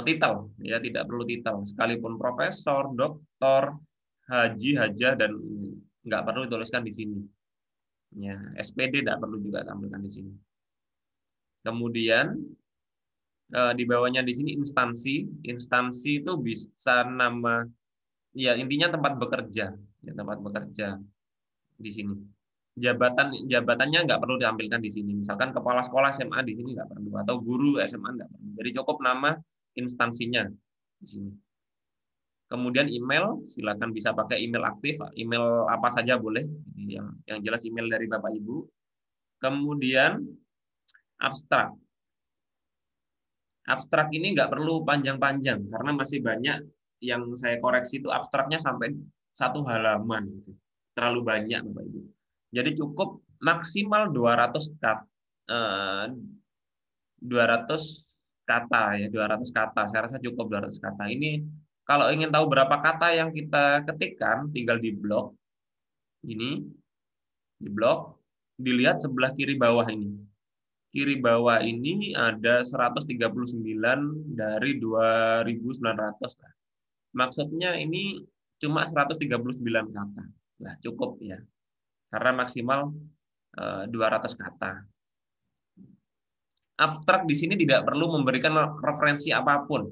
[SPEAKER 1] titel, ya, tidak perlu titel. Sekalipun profesor, doktor, haji, hajah, dan nggak perlu dituliskan di sini. Ya, SPD tidak perlu juga tampilkan di sini. Kemudian di bawahnya di sini instansi. Instansi itu bisa nama, ya intinya tempat bekerja, ya, tempat bekerja di sini. Jabatannya nggak perlu ditampilkan di sini. Misalkan kepala sekolah SMA di sini nggak perlu, atau guru SMA nggak perlu. Jadi cukup nama instansinya di sini. Kemudian email, silakan bisa pakai email aktif, email apa saja boleh, yang jelas email dari Bapak Ibu. Kemudian abstrak. Abstrak ini nggak perlu panjang-panjang karena masih banyak yang saya koreksi itu abstraknya sampai 1 halaman, terlalu banyak Bapak Ibu. Jadi cukup maksimal 200 kata, 200 kata, ya, 200 kata. Saya rasa cukup 200 kata. Ini kalau ingin tahu berapa kata yang kita ketikkan, tinggal di blok ini, di blok, dilihat sebelah kiri bawah ini. Kiri bawah ini ada 139 dari 2.900. Maksudnya ini cuma 139 kata. Nah, cukup, ya. Karena maksimal 200 kata. Abstrak di sini tidak perlu memberikan referensi apapun.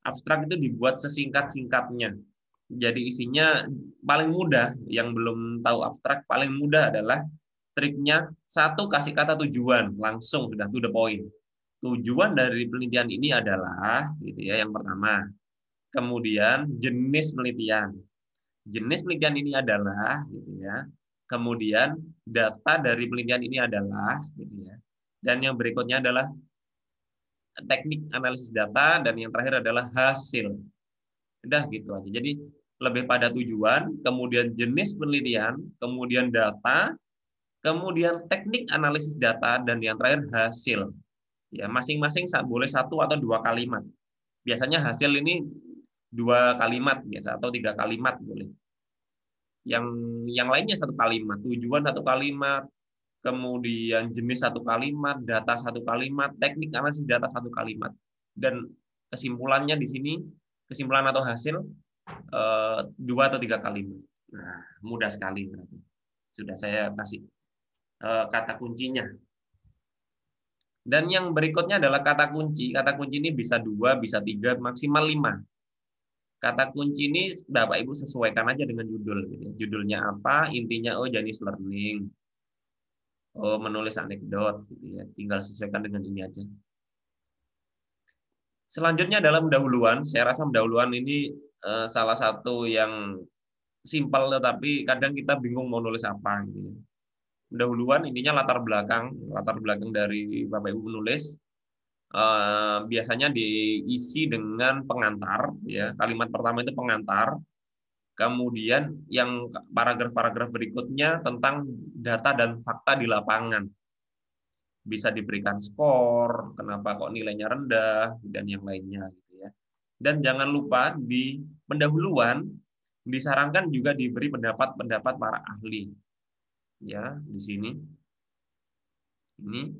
[SPEAKER 1] Abstrak itu dibuat sesingkat-singkatnya. Jadi isinya paling mudah, yang belum tahu abstrak, paling mudah adalah triknya 1, kasih kata tujuan, langsung sudah to the point. Tujuan dari penelitian ini adalah, gitu ya, yang pertama. Kemudian jenis penelitian. Jenis penelitian ini adalah, gitu ya. Kemudian data dari penelitian ini adalah, gitu ya. Dan yang berikutnya adalah teknik analisis data, dan yang terakhir adalah hasil. Udah gitu aja. Jadi lebih pada tujuan, kemudian jenis penelitian, kemudian data, kemudian teknik analisis data, dan yang terakhir hasil. Ya, masing-masing boleh 1 atau 2 kalimat. Biasanya hasil ini 2 kalimat biasa, atau 3 kalimat boleh. Yang lainnya 1 kalimat, tujuan 1 kalimat, kemudian jenis 1 kalimat, data 1 kalimat, teknik analisis data 1 kalimat. Dan kesimpulannya di sini, kesimpulan atau hasil 2 atau 3 kalimat. Nah, mudah sekali berarti. Sudah saya kasih kata kuncinya. Dan yang berikutnya adalah kata kunci. Kata kunci ini bisa 2, bisa 3, maksimal 5. Kata kunci ini Bapak Ibu sesuaikan aja dengan judul. Judulnya apa, intinya Janis learning. Menulis anekdot, gitu ya. Tinggal sesuaikan dengan ini aja. Selanjutnya adalah pendahuluan. Saya rasa pendahuluan ini salah satu yang simpel, tetapi kadang kita bingung mau nulis apa. Gitu ya. Pendahuluan intinya latar belakang dari Bapak Ibu menulis. Biasanya diisi dengan pengantar, ya. Kalimat pertama itu pengantar. Kemudian yang paragraf-paragraf berikutnya tentang data dan fakta di lapangan. Bisa diberikan skor, kenapa kok nilainya rendah, dan yang lainnya, gitu ya. Dan jangan lupa di pendahuluan disarankan juga diberi pendapat-pendapat para ahli. Ya, di sini. Ini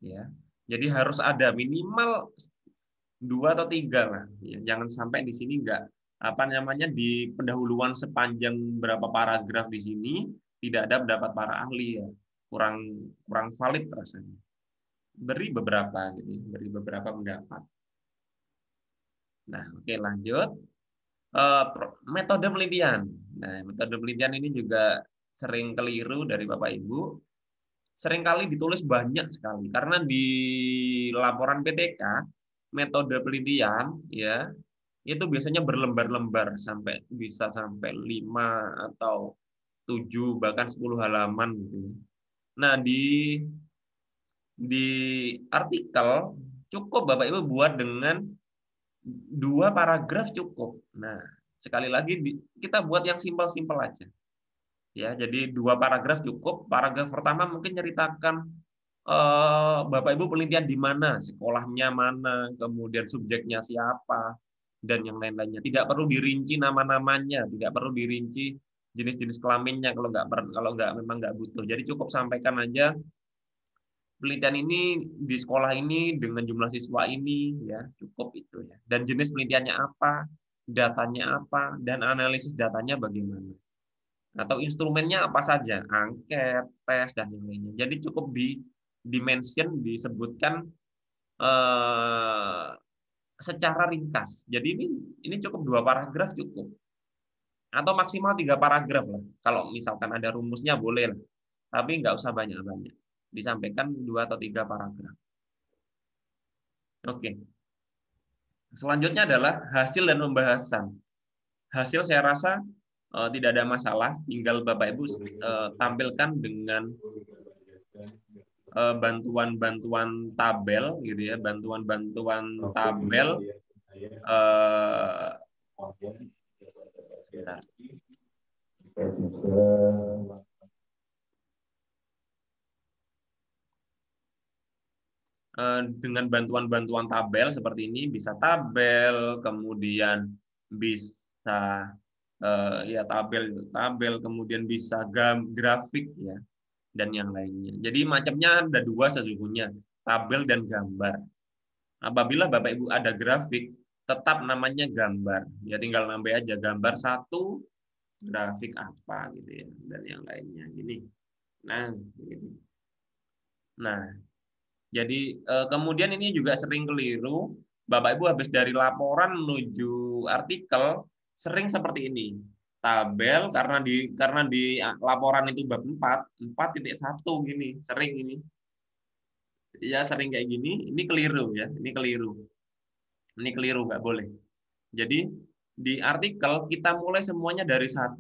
[SPEAKER 1] ya. Jadi harus ada minimal 2 atau 3 lah. Ya, jangan sampai di sini enggak di pendahuluan sepanjang berapa paragraf di sini tidak ada pendapat para ahli ya. Kurang valid rasanya. Beri beberapa pendapat. Nah, oke lanjut. Metode penelitian. Nah, metode penelitian ini juga sering keliru dari Bapak Ibu. Seringkali ditulis banyak sekali karena di laporan PTK metode penelitian ya itu biasanya berlembar-lembar bisa sampai 5 atau 7 bahkan 10 halaman gitu. Nah, di artikel cukup Bapak Ibu buat dengan 2 paragraf cukup. Nah, sekali lagi kita buat yang simpel-simpel aja. Ya, jadi 2 paragraf cukup. Paragraf pertama mungkin ceritakan Bapak Ibu penelitian di mana, sekolahnya mana, kemudian subjeknya siapa, dan yang lain-lainnya. Tidak perlu dirinci nama-namanya, tidak perlu dirinci jenis-jenis kelaminnya kalau nggak memang nggak butuh. Jadi cukup sampaikan aja penelitian ini di sekolah ini dengan jumlah siswa ini, ya cukup itu ya. Dan jenis penelitiannya apa, datanya apa, dan analisis datanya bagaimana. Atau instrumennya apa saja, angket, tes, dan yang lainnya. Jadi cukup dimention disebutkan secara ringkas. Jadi ini cukup 2 paragraf cukup. Atau maksimal 3 paragraf lah. Kalau misalkan ada rumusnya boleh lah. Tapi nggak usah banyak-banyak. Disampaikan 2 atau 3 paragraf. Oke. Selanjutnya adalah hasil dan pembahasan. Hasil saya rasa tidak ada masalah. Tinggal Bapak Ibu tampilkan dengan bantuan-bantuan tabel gitu ya, bantuan-bantuan tabel sebentar. Dengan bantuan-bantuan tabel seperti ini, bisa tabel, kemudian bisa ya tabel, kemudian bisa grafik ya, dan yang lainnya. Jadi macamnya ada 2 sesungguhnya, tabel dan gambar. Apabila Bapak Ibu ada grafik, tetap namanya gambar. Ya tinggal nambah aja gambar 1, grafik apa gitu ya, dan yang lainnya. Gini. Nah, gitu. Nah, jadi kemudian ini juga sering keliru. Bapak Ibu habis dari laporan menuju artikel sering seperti ini. Tabel karena di laporan itu bab 4.1 gini, sering ini. Ya sering kayak gini, ini keliru ya, ini keliru. Ini keliru, nggak boleh. Jadi di artikel kita mulai semuanya dari 1.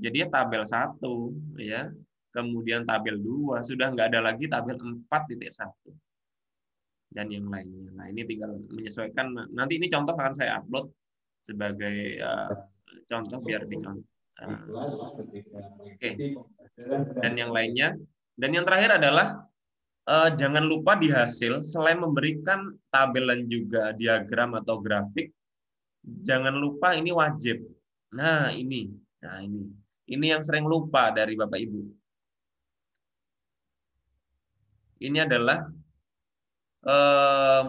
[SPEAKER 1] Jadi tabel 1 ya. Kemudian tabel 2, sudah nggak ada lagi tabel 4.1. Dan yang lainnya. Nah, ini tinggal menyesuaikan. Nanti ini contoh akan saya upload sebagai contoh biar dicontoh. Oke. Dan yang lainnya. Dan yang terakhir adalah jangan lupa di hasil, selain memberikan tabel dan juga diagram atau grafik, jangan lupa ini wajib. Nah, ini. Ini yang sering lupa dari Bapak Ibu. Ini adalah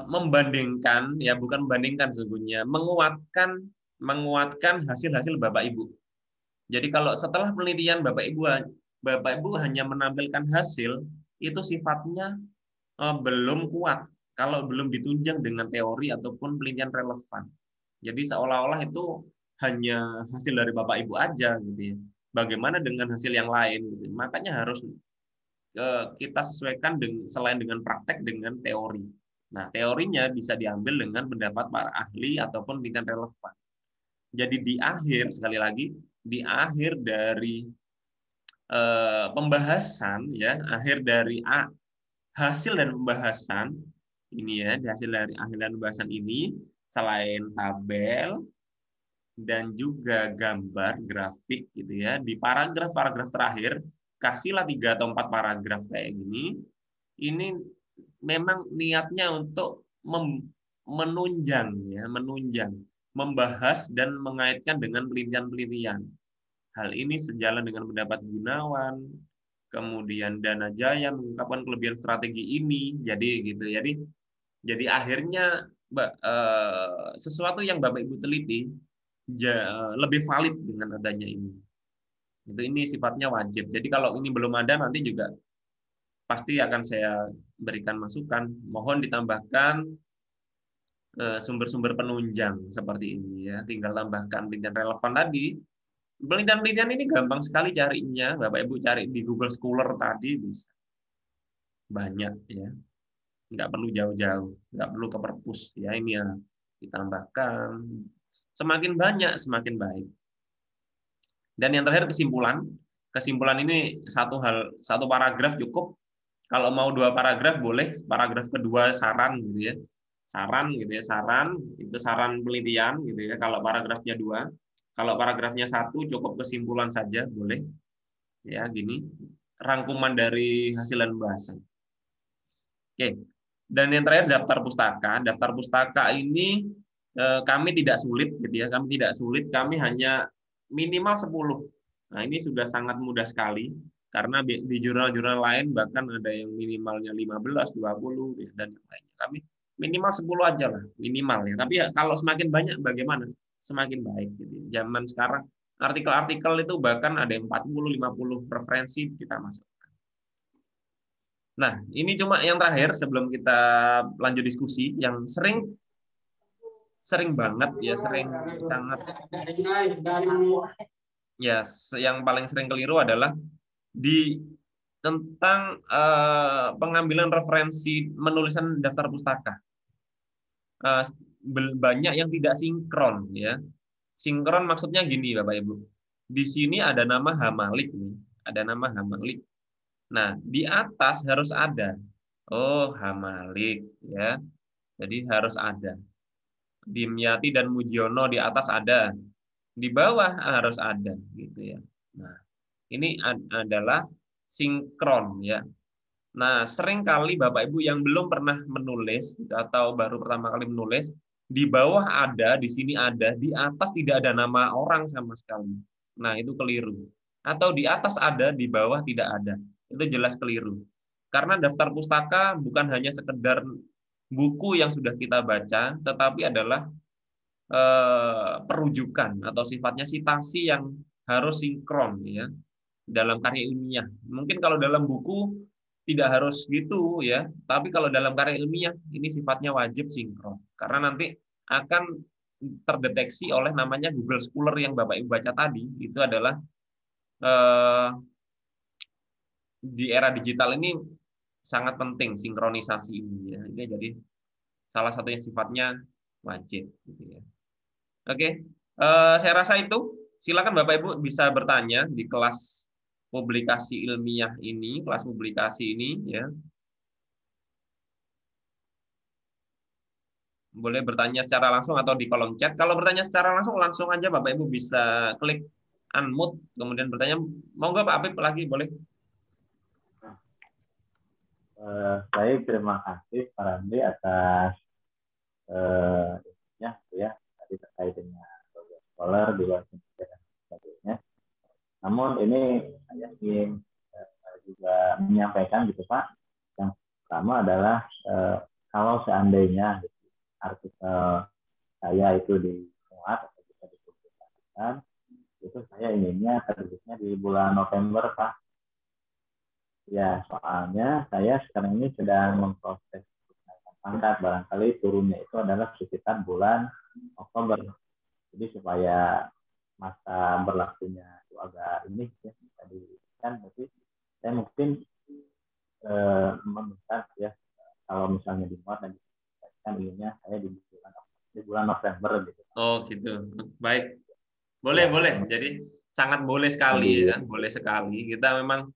[SPEAKER 1] membandingkan, ya bukan membandingkan sesungguhnya, menguatkan hasil-hasil Bapak Ibu. Jadi kalau setelah penelitian Bapak Ibu hanya menampilkan hasil, itu sifatnya belum kuat kalau belum ditunjang dengan teori ataupun penelitian relevan. Jadi seolah-olah itu hanya hasil dari Bapak Ibu aja gitu ya. Bagaimana dengan hasil yang lain gitu. Makanya harus kita sesuaikan selain dengan praktek dengan teori. Nah, teorinya bisa diambil dengan pendapat para ahli ataupun penelitian relevan. Jadi di akhir, sekali lagi, di akhir dari pembahasan, ya, akhir dari hasil dan pembahasan, ini ya, hasil dari akhir dan pembahasan ini, selain tabel dan juga gambar, grafik, gitu ya, di paragraf-paragraf terakhir, kasihlah 3 atau 4 paragraf kayak gini. Ini memang niatnya untuk menunjang, membahas dan mengaitkan dengan penelitian-penelitian. Hal ini sejalan dengan pendapat Gunawan, kemudian Dana Jaya mengungkapkan kelebihan strategi ini. Jadi akhirnya sesuatu yang Bapak Ibu teliti lebih valid dengan adanya ini. Ini sifatnya wajib. Jadi kalau ini belum ada nanti juga pasti akan saya berikan masukan. Mohon ditambahkan sumber-sumber penunjang seperti ini ya. Tinggal tambahkan penelitian relevan tadi. Penelitian-penelitian ini gampang sekali carinya. Bapak Ibu cari di Google Scholar tadi bisa. Banyak ya. Nggak perlu jauh-jauh, nggak perlu ke perpus ya, ini ya ditambahkan. Semakin banyak semakin baik. Dan yang terakhir kesimpulan. Kesimpulan ini satu paragraf cukup. Kalau mau 2 paragraf boleh. Paragraf kedua saran gitu ya. Saran gitu ya, saran itu saran penelitian gitu ya. Kalau paragrafnya 2, kalau paragrafnya 1 cukup kesimpulan saja boleh. Ya, gini. Rangkuman dari hasil pembahasan. Oke. Dan yang terakhir daftar pustaka. Daftar pustaka ini kami tidak sulit gitu ya. Kami tidak sulit, kami hanya minimal 10. Nah, ini sudah sangat mudah sekali karena di jurnal-jurnal lain bahkan ada yang minimalnya 15, 20 ya, dan yang lainnya. Kami minimal 10 aja lah, minimal ya. Tapi ya kalau semakin banyak bagaimana? Semakin baik gitu. Zaman sekarang artikel-artikel itu bahkan ada yang 40, 50 referensi kita masuk. Nah, ini cuma yang terakhir sebelum kita lanjut diskusi yang sering banget ya, sangat ya, yang paling sering keliru adalah di tentang pengambilan referensi menulisan daftar pustaka. Banyak yang tidak sinkron ya. Sinkron maksudnya gini Bapak Ibu. Di sini ada nama Hamalik nih, ada nama Hamalik. Nah, di atas harus ada. Oh, Hamalik ya. Jadi harus ada. Dimyati dan Mujiono di atas ada. Di bawah harus ada gitu ya. Nah, ini adalah sinkron ya. Nah, seringkali Bapak Ibu yang belum pernah menulis atau baru pertama kali menulis, di bawah ada, di sini ada, di atas tidak ada nama orang sama sekali. Nah, itu keliru. Atau di atas ada, di bawah tidak ada. Itu jelas keliru. Karena daftar pustaka bukan hanya sekedar buku yang sudah kita baca, tetapi adalah perujukan atau sifatnya citasi yang harus sinkron ya dalam karya ilmiah. Mungkin kalau dalam buku tidak harus gitu ya, tapi kalau dalam karya ilmiah ini sifatnya wajib sinkron karena nanti akan terdeteksi oleh namanya Google Scholar yang Bapak Ibu baca tadi. Itu adalah di era digital ini sangat penting sinkronisasi ini ya. Ini jadi salah satu yang sifatnya wajib gitu ya. Oke, saya rasa itu. Silakan Bapak Ibu bisa bertanya di kelas publikasi ilmiah ini, kelas publikasi ini ya. Boleh bertanya secara langsung atau di kolom chat. Kalau bertanya secara langsung aja Bapak Ibu bisa klik unmute kemudian bertanya. Monggo Pak Apip lagi boleh.
[SPEAKER 3] Baik, terima kasih Pak Randi atas ya tadi terkait dengan scholar di luar dan sebagainya. Namun ini saya ingin juga menyampaikan gitu Pak. Yang pertama adalah kalau seandainya artikel saya itu dimuat atau bisa dipublikasikan, itu saya inginnya terbitnya di bulan November Pak. Ya, soalnya saya sekarang ini sedang memproses pangkat, barangkali turunnya itu adalah sekitar bulan Oktober. Jadi supaya masa berlakunya itu agak ini ya, bisa diberikan, berarti saya mungkin meminta ya kalau misalnya dimuat dan dipublikasikan inginnya saya di bulan November gitu.
[SPEAKER 1] Oh gitu, baik. Boleh, boleh. Jadi sangat boleh sekali ya, boleh sekali. Kita memang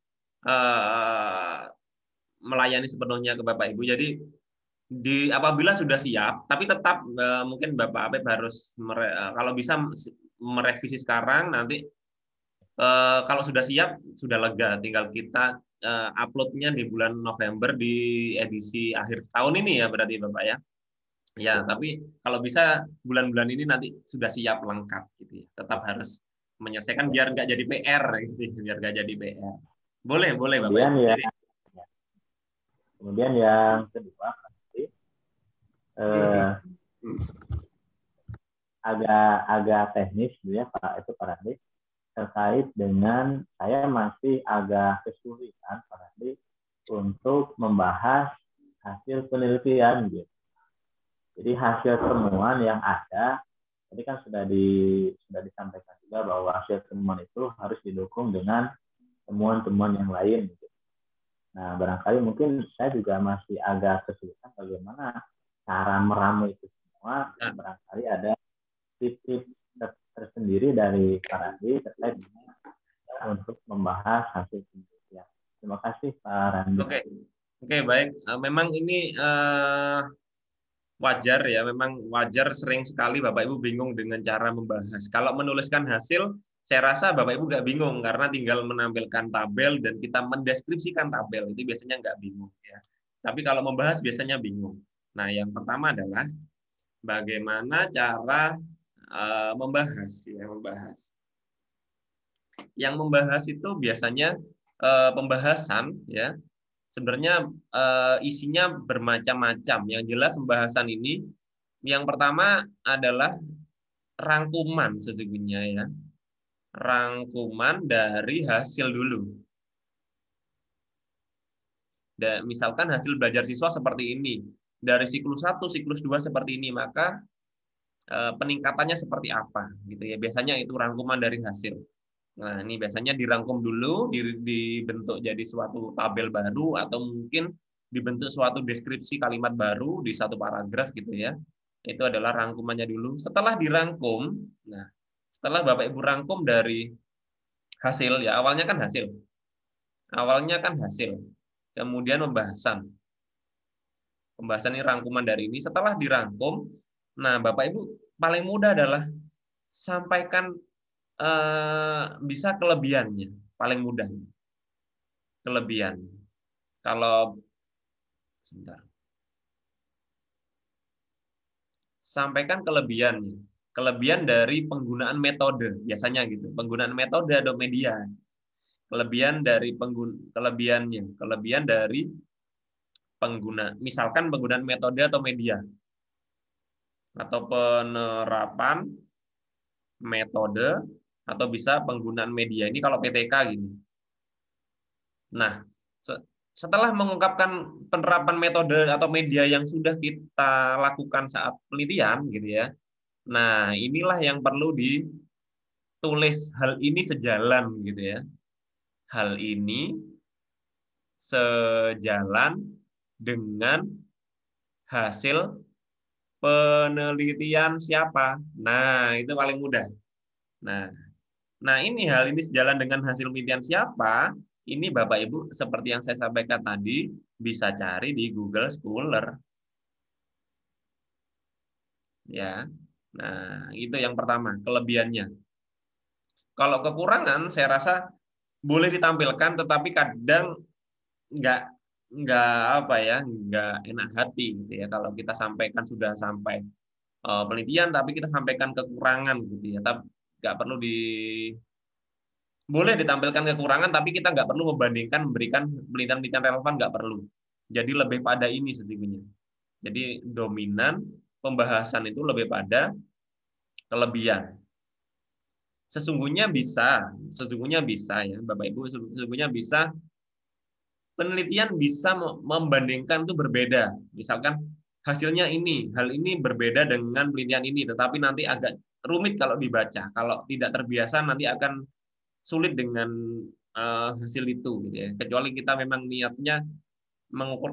[SPEAKER 1] melayani sepenuhnya ke Bapak Ibu. Jadi apabila sudah siap, tapi tetap mungkin Bapak Apip harus kalau bisa merevisi sekarang, nanti kalau sudah siap sudah lega, tinggal kita uploadnya di bulan November di edisi akhir tahun ini ya berarti Bapak ya. Ya, tapi kalau bisa bulan-bulan ini nanti sudah siap lengkap gitu ya. Tetap harus menyelesaikan biar nggak jadi PR gitu, biar nggak jadi PR. Boleh Bapak
[SPEAKER 3] Kemudian
[SPEAKER 1] Ibu.
[SPEAKER 3] kemudian yang kedua pasti agak teknis gitu ya Pak Randi, terkait dengan saya masih agak kesulitan Pak Randi untuk membahas hasil penelitian gitu. Jadi hasil temuan yang ada tadi kan sudah disampaikan juga bahwa hasil temuan itu harus didukung dengan temuan-temuan yang lain gitu. Nah, barangkali mungkin saya juga masih agak kesulitan bagaimana cara meramu itu semua. Barangkali ada tips tersendiri dari Pak Randi terkait dengan untuk membahas hasil penelitian. Terima kasih Pak Randi.
[SPEAKER 1] Oke, baik. Memang ini wajar ya, memang wajar sering sekali Bapak Ibu bingung dengan cara membahas. Kalau menuliskan hasil, saya rasa Bapak Ibu nggak bingung karena tinggal menampilkan tabel dan kita mendeskripsikan tabel itu biasanya nggak bingung ya. Tapi kalau membahas biasanya bingung. Nah, yang pertama adalah bagaimana cara membahas ya, membahas. Yang membahas itu biasanya pembahasan ya. Sebenarnya isinya bermacam-macam. Yang jelas pembahasan ini yang pertama adalah rangkuman sesungguhnya ya. Rangkuman dari hasil dulu. Dan misalkan hasil belajar siswa seperti ini. Dari siklus 1, siklus 2 seperti ini, maka peningkatannya seperti apa gitu ya. Biasanya itu rangkuman dari hasil. Nah, ini biasanya dirangkum dulu, dibentuk jadi suatu tabel baru atau mungkin dibentuk suatu deskripsi kalimat baru di satu paragraf gitu ya. Itu adalah rangkumannya dulu. Setelah dirangkum, nah, setelah Bapak Ibu rangkum dari hasil ya, awalnya kan hasil. Awalnya kan hasil. Kemudian pembahasan. Pembahasan ini rangkuman dari ini. Setelah dirangkum, nah Bapak Ibu paling mudah adalah sampaikan bisa kelebihannya, paling mudah. Kelebihan. Kalau sebentar. Sampaikan kelebihannya. Kelebihan dari penggunaan metode, biasanya gitu. Penggunaan metode atau media. Kelebihan dari kelebihan dari pengguna, misalkan penggunaan metode atau media. Atau penerapan metode atau bisa penggunaan media. Ini kalau PTK gini. Nah, setelah mengungkapkan penerapan metode atau media yang sudah kita lakukan saat penelitian gitu ya. Nah, inilah yang perlu ditulis, hal ini sejalan gitu ya. Hal ini sejalan dengan hasil penelitian siapa. Nah, itu paling mudah. Nah, ini hal ini sejalan dengan hasil penelitian siapa? Ini Bapak Ibu seperti yang saya sampaikan tadi bisa cari di Google Scholar. Ya. Nah, itu yang pertama, kelebihannya. Kalau kekurangan saya rasa boleh ditampilkan tetapi kadang nggak apa ya, nggak enak hati gitu ya kalau kita sampaikan sudah sampai penelitian tapi kita sampaikan kekurangan gitu ya. Tapi nggak perlu boleh ditampilkan kekurangan, tapi kita nggak perlu memberikan penelitian-penelitian relevan, nggak perlu. Jadi lebih pada ini sesungguhnya. Jadi dominan pembahasan itu lebih pada kelebihan. Sesungguhnya bisa ya Bapak Ibu, sesungguhnya bisa penelitian bisa membandingkan itu berbeda. Misalkan hasilnya ini, hal ini berbeda dengan penelitian ini, tetapi nanti agak rumit kalau dibaca. Kalau tidak terbiasa nanti akan sulit dengan hasil itu gitu ya. Kecuali kita memang niatnya mengukur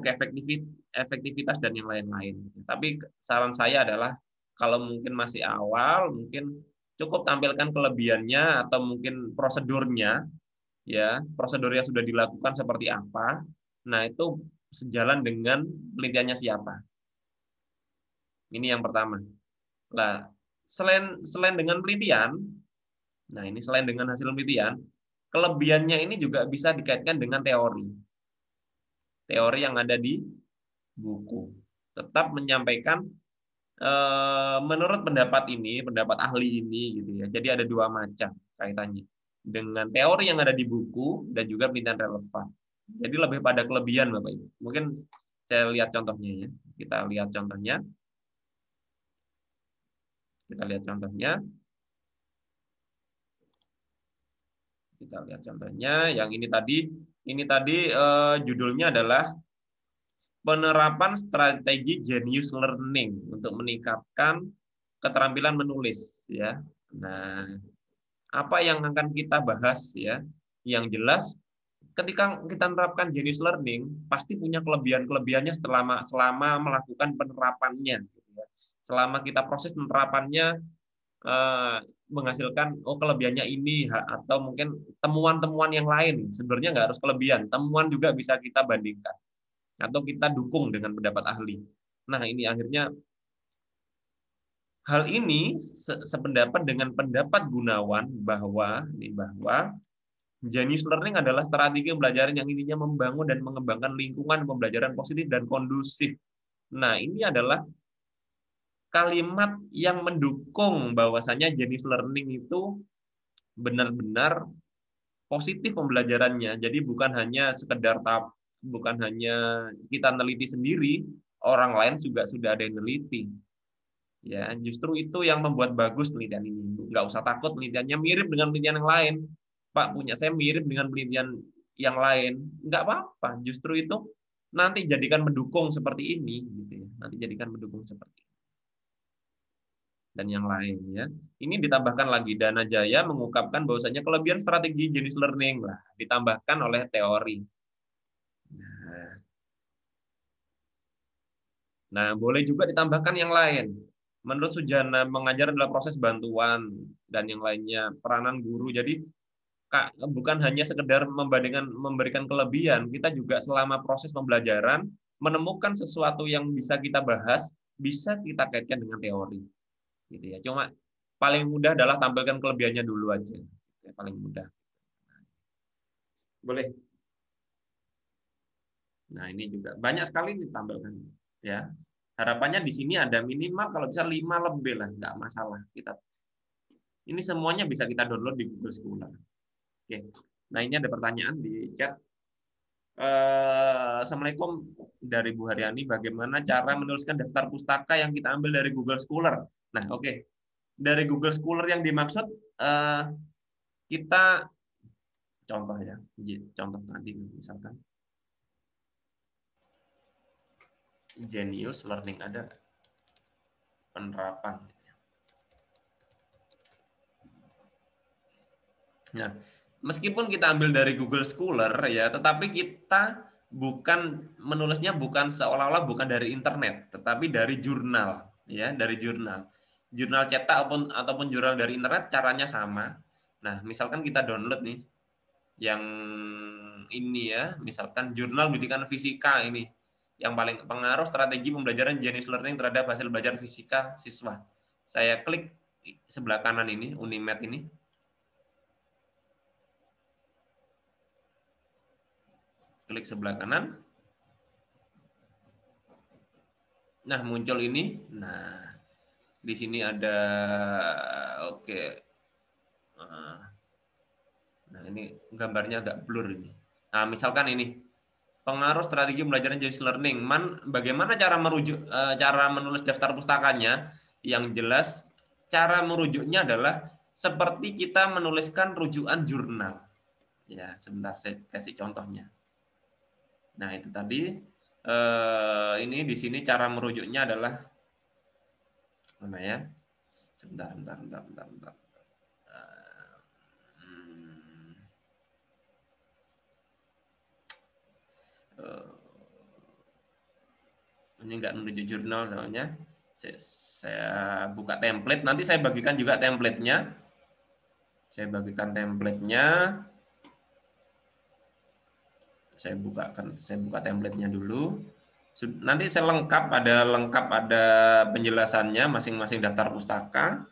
[SPEAKER 1] efektivitas dan yang lain-lain. Tapi saran saya adalah kalau mungkin masih awal, mungkin cukup tampilkan kelebihannya atau mungkin prosedurnya ya, prosedur yang sudah dilakukan seperti apa. Nah, itu sejalan dengan penelitiannya siapa. Ini yang pertama. Nah, selain dengan penelitian, nah ini selain dengan hasil penelitian, kelebihannya ini juga bisa dikaitkan dengan teori. Teori yang ada di buku. Tetap menyampaikan menurut pendapat ahli ini gitu ya. Jadi ada dua macam kaitannya. dengan teori yang ada di buku dan juga penelitian relevan. Jadi lebih pada kelebihan Bapak Ibu. Mungkin saya lihat contohnya ya. Kita lihat contohnya. Kita lihat contohnya. Kita lihat contohnya. Yang ini tadi judulnya adalah penerapan strategi genius learning untuk meningkatkan keterampilan menulis ya. Nah, apa yang akan kita bahas ya? Yang jelas ketika kita menerapkan genius learning pasti punya kelebihan-kelebihannya selama melakukan penerapannya gitu ya. Selama kita proses penerapannya menghasilkan kelebihannya ini atau mungkin temuan-temuan yang lain. Sebenarnya nggak harus kelebihan, temuan juga bisa kita bandingkan atau kita dukung dengan pendapat ahli. Nah, ini akhirnya hal ini sependapat dengan pendapat Gunawan bahwa genius learning adalah strategi pembelajaran yang intinya membangun dan mengembangkan lingkungan pembelajaran positif dan kondusif. Nah, ini adalah kalimat yang mendukung bahwasanya genius learning itu benar-benar positif pembelajarannya. Jadi bukan hanya kita neliti sendiri, orang lain juga sudah ada yang neliti. Ya, justru itu yang membuat bagus penelitian ini. Nggak usah takut penelitiannya mirip dengan penelitian yang lain. Pak, punya saya mirip dengan penelitian yang lain. Nggak apa-apa. Justru itu nanti jadikan mendukung seperti ini. Gitu ya. Nanti jadikan mendukung seperti ini. Dan yang lain ya. Ini ditambahkan lagi Dana Jaya mengungkapkan bahwasanya kelebihan strategi genius learning lah ditambahkan oleh teori. Nah, boleh juga ditambahkan yang lain. Menurut Sujana, mengajar adalah proses bantuan dan yang lainnya, peranan guru. Jadi bukan hanya sekedar memberikan kelebihan, kita juga selama proses pembelajaran menemukan sesuatu yang bisa kita bahas, bisa kita kaitkan dengan teori. Gitu ya. Cuma paling mudah adalah tampilkan kelebihannya dulu aja. Paling mudah. Boleh. Nah, ini juga banyak sekali ditampilkan. Ya. Harapannya di sini ada minimal kalau bisa 5 lebih lah, nggak masalah. Ini semuanya bisa kita download di Google Scholar. Oke. Nah, ini ada pertanyaan di chat. Assalamualaikum dari Bu Haryani, bagaimana cara menuliskan daftar pustaka yang kita ambil dari Google Scholar? Nah, oke. Dari Google Scholar yang dimaksud kita contoh ya. Contoh tadi misalkan Genius Learning ada penerapan. Nah, meskipun kita ambil dari Google Scholar ya, tetapi kita menulisnya bukan seolah-olah bukan dari internet, tetapi dari jurnal ya, dari jurnal. Jurnal cetak ataupun jurnal dari internet caranya sama. Nah, misalkan kita download nih yang ini ya, misalkan jurnal pendidikan fisika ini. Yang paling pengaruh strategi pembelajaran genius learning terhadap hasil belajar fisika siswa. Saya klik sebelah kanan ini, Unimed ini. Klik sebelah kanan. Nah, muncul ini. Nah, di sini ada oke. Nah, ini gambarnya agak blur ini. Nah, misalkan ini pengaruh strategi pembelajaran genius learning. Bagaimana cara menulis daftar pustakanya? Yang jelas cara merujuknya adalah seperti kita menuliskan rujukan jurnal. Ya, sebentar saya kasih contohnya. Nah, itu tadi ini di sini cara merujuknya adalah mana ya? Sebentar. Ini nggak menuju jurnal soalnya. Saya buka template. Nanti saya bagikan juga templatenya. Saya bagikan templatenya. Saya buka templatenya dulu. Nanti saya lengkap ada penjelasannya masing-masing daftar pustaka.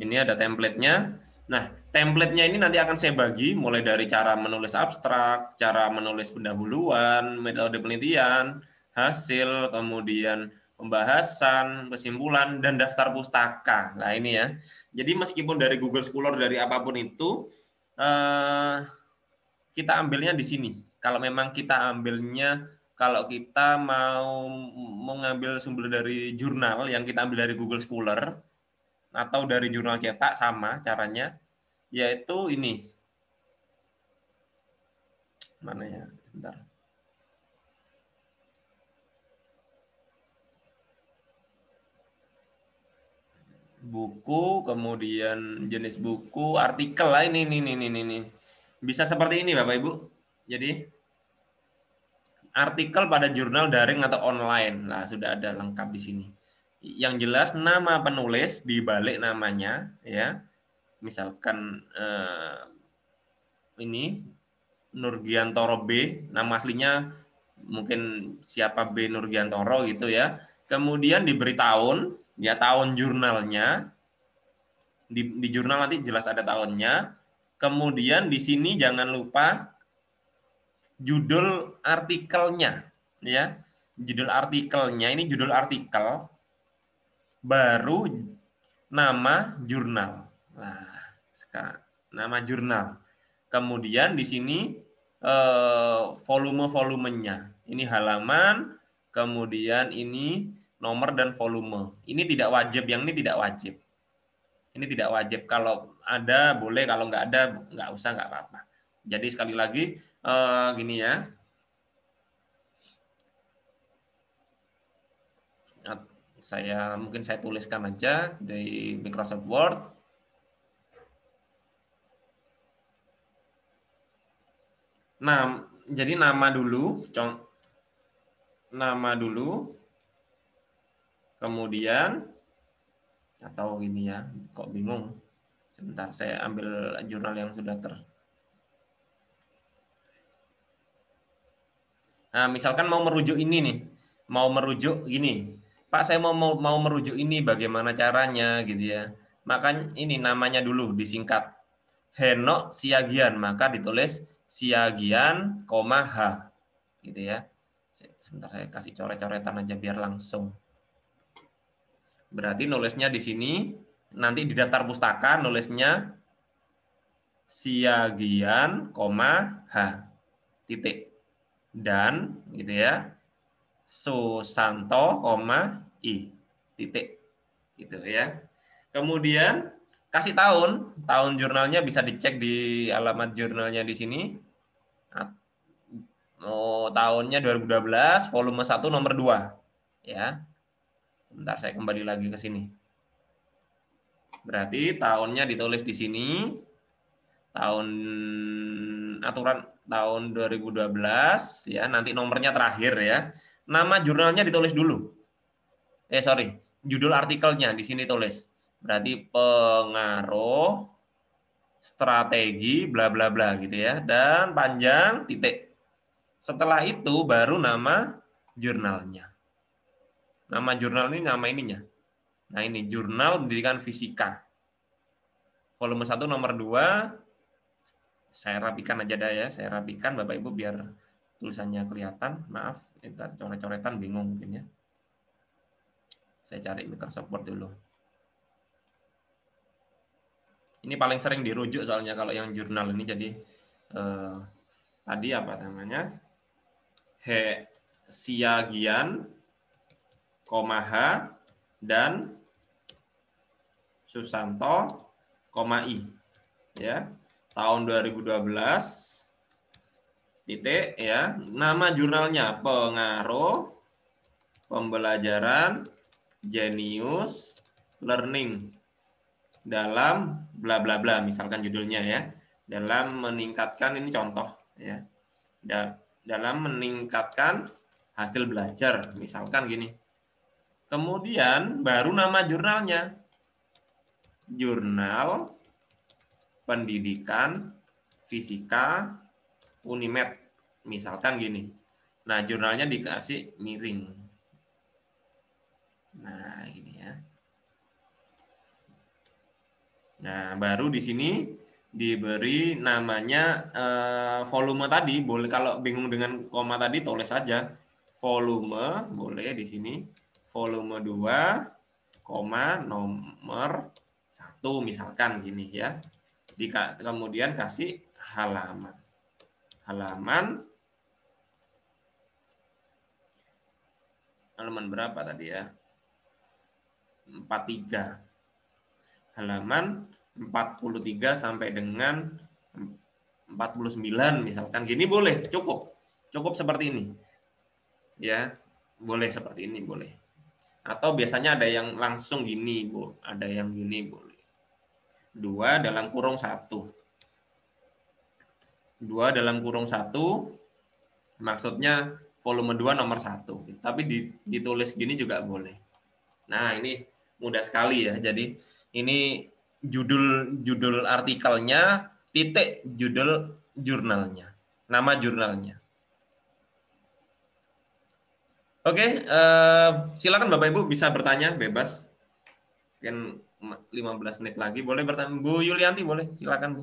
[SPEAKER 1] Ini ada templatenya. Nah, Template-nya ini nanti akan saya bagi mulai dari cara menulis abstrak, cara menulis pendahuluan, metode penelitian, hasil, kemudian pembahasan, kesimpulan, dan daftar pustaka. Nah ini ya. Jadi meskipun dari Google Scholar, dari apapun itu, kita ambilnya di sini. Kalau memang kita ambilnya, kalau kita mau mengambil sumber dari jurnal yang kita ambil dari Google Scholar, atau dari jurnal cetak, sama caranya. Yaitu ini, mana ya, sebentar, buku, kemudian jenis buku, artikel lah, ini bisa seperti ini Bapak Ibu. Jadi artikel pada jurnal daring atau online, nah sudah ada lengkap di sini. Yang jelas nama penulis di balik namanya ya, misalkan ini Nurgiantoro B, nama aslinya mungkin siapa B Nurgiantoro gitu ya. Kemudian diberi tahun, ya tahun jurnalnya. Di jurnal nanti jelas ada tahunnya. Kemudian di sini jangan lupa judul artikelnya, ya. Judul artikelnya ini judul artikel baru nama jurnal. Nah, sekarang nama jurnal. Kemudian di sini volume-volumenya. Ini halaman, kemudian ini nomor dan volume. Ini tidak wajib, yang ini tidak wajib. Ini tidak wajib. Kalau ada boleh, kalau nggak ada nggak usah, nggak apa-apa. Jadi sekali lagi gini ya. Mungkin saya tuliskan aja di Microsoft Word. Nah, jadi nama dulu, kemudian atau ini ya, kok bingung. Sebentar, saya ambil jurnal yang sudah Nah, misalkan mau merujuk ini nih, mau merujuk gini, Pak, saya mau merujuk ini, bagaimana caranya gitu ya. Makanya ini namanya dulu disingkat Henok Siagian, maka ditulis Siagian, H, gitu ya. Sebentar, saya kasih coret-coretan aja biar langsung. Berarti nulisnya di sini, nanti di daftar pustaka nulisnya Siagian, H, titik. Dan gitu ya, Susanto, I, titik. Gitu ya. Kemudian kasih tahun jurnalnya bisa dicek di alamat jurnalnya di sini. Tahunnya 2012, volume 1 nomor 2. Ya. Bentar, saya kembali lagi ke sini. Berarti tahunnya ditulis di sini. Aturan tahun 2012 ya, nanti nomornya terakhir ya. Nama jurnalnya ditulis dulu. Judul artikelnya di sini tulis. Berarti pengaruh strategi bla bla bla gitu ya, dan panjang titik. Setelah itu baru nama jurnalnya. Nama jurnal ini nama ininya. Nah, ini Jurnal Pendidikan Fisika. Volume 1 nomor 2. Saya rapikan aja dah ya, saya rapikan Bapak Ibu biar tulisannya kelihatan. Maaf, coret-coretan bingung mungkin ya. Saya cari Microsoft Word dulu. Ini paling sering dirujuk soalnya kalau yang jurnal ini. Jadi tadi apa namanya? Siagian, H, dan Susanto, I. Ya. Tahun 2012 titik ya, nama jurnalnya Pengaruh Pembelajaran Jenius Learning dalam bla bla bla, misalkan judulnya ya, dalam meningkatkan, ini contoh ya, dalam meningkatkan hasil belajar, misalkan gini. Kemudian baru nama jurnalnya, Jurnal Pendidikan Fisika Unimed, misalkan gini. Nah, jurnalnya dikasih miring. Nah, gini ya. Nah, baru di sini diberi namanya volume tadi. Boleh kalau bingung dengan koma tadi tulis saja volume, boleh di sini volume 2, koma nomor 1 misalkan gini ya. Kemudian kasih halaman. Halaman berapa tadi ya? 43. Halaman 43 sampai dengan 49 misalkan gini boleh, cukup seperti ini ya, boleh seperti ini boleh, atau biasanya ada yang langsung gini Bu, ada yang gini boleh, 2 dalam kurung 1 maksudnya volume 2 nomor 1, tapi ditulis gini juga boleh. Nah ini mudah sekali ya, jadi ini judul artikelnya, titik judul jurnalnya, nama jurnalnya. Oke, silakan Bapak Ibu bisa bertanya bebas. Mungkin 15 menit lagi boleh bertanya. Bu Yulianti boleh, silakan Bu.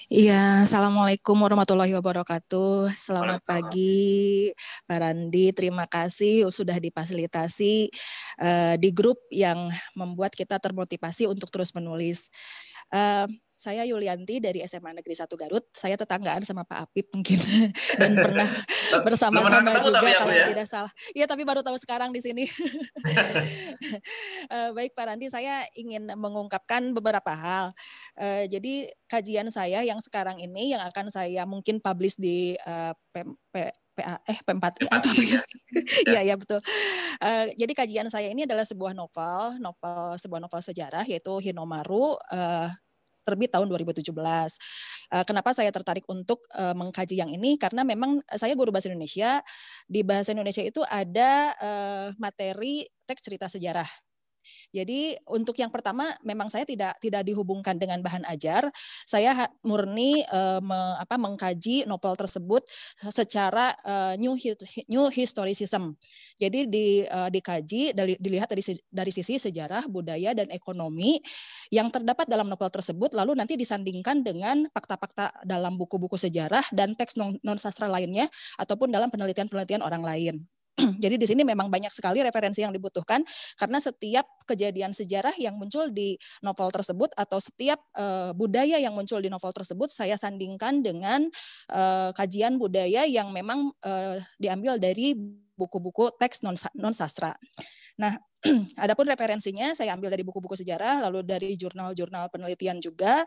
[SPEAKER 4] Iya, Assalamualaikum warahmatullahi wabarakatuh. Selamat pagi, Pak Randi. Terima kasih sudah difasilitasi di grup yang membuat kita termotivasi untuk terus menulis. Saya Yulianti dari SMA Negeri 1 Garut. Saya tetanggaan sama Pak Apip mungkin dan pernah bersama-sama juga kalau tidak salah. Iya, tapi baru tahu sekarang di sini. Baik Pak Randi, saya ingin mengungkapkan beberapa hal. Jadi kajian saya yang sekarang ini yang akan saya mungkin publish di P4I atau ya betul. Jadi kajian saya ini adalah sebuah novel sejarah yaitu Hinomaru, terbit tahun 2017. Kenapa saya tertarik untuk mengkaji yang ini? Karena memang saya guru bahasa Indonesia. Di bahasa Indonesia itu ada materi teks cerita sejarah. Jadi untuk yang pertama memang saya tidak dihubungkan dengan bahan ajar. Saya murni mengkaji novel tersebut secara new historicism. Jadi dikaji dilihat dari sisi sejarah, budaya dan ekonomi yang terdapat dalam novel tersebut, lalu nanti disandingkan dengan fakta-fakta dalam buku-buku sejarah dan teks non sastra lainnya ataupun dalam penelitian-penelitian orang lain. Jadi di sini memang banyak sekali referensi yang dibutuhkan karena setiap kejadian sejarah yang muncul di novel tersebut atau setiap budaya yang muncul di novel tersebut saya sandingkan dengan kajian budaya yang memang diambil dari buku-buku teks non sastra. Nah, adapun referensinya saya ambil dari buku-buku sejarah lalu dari jurnal-jurnal penelitian juga.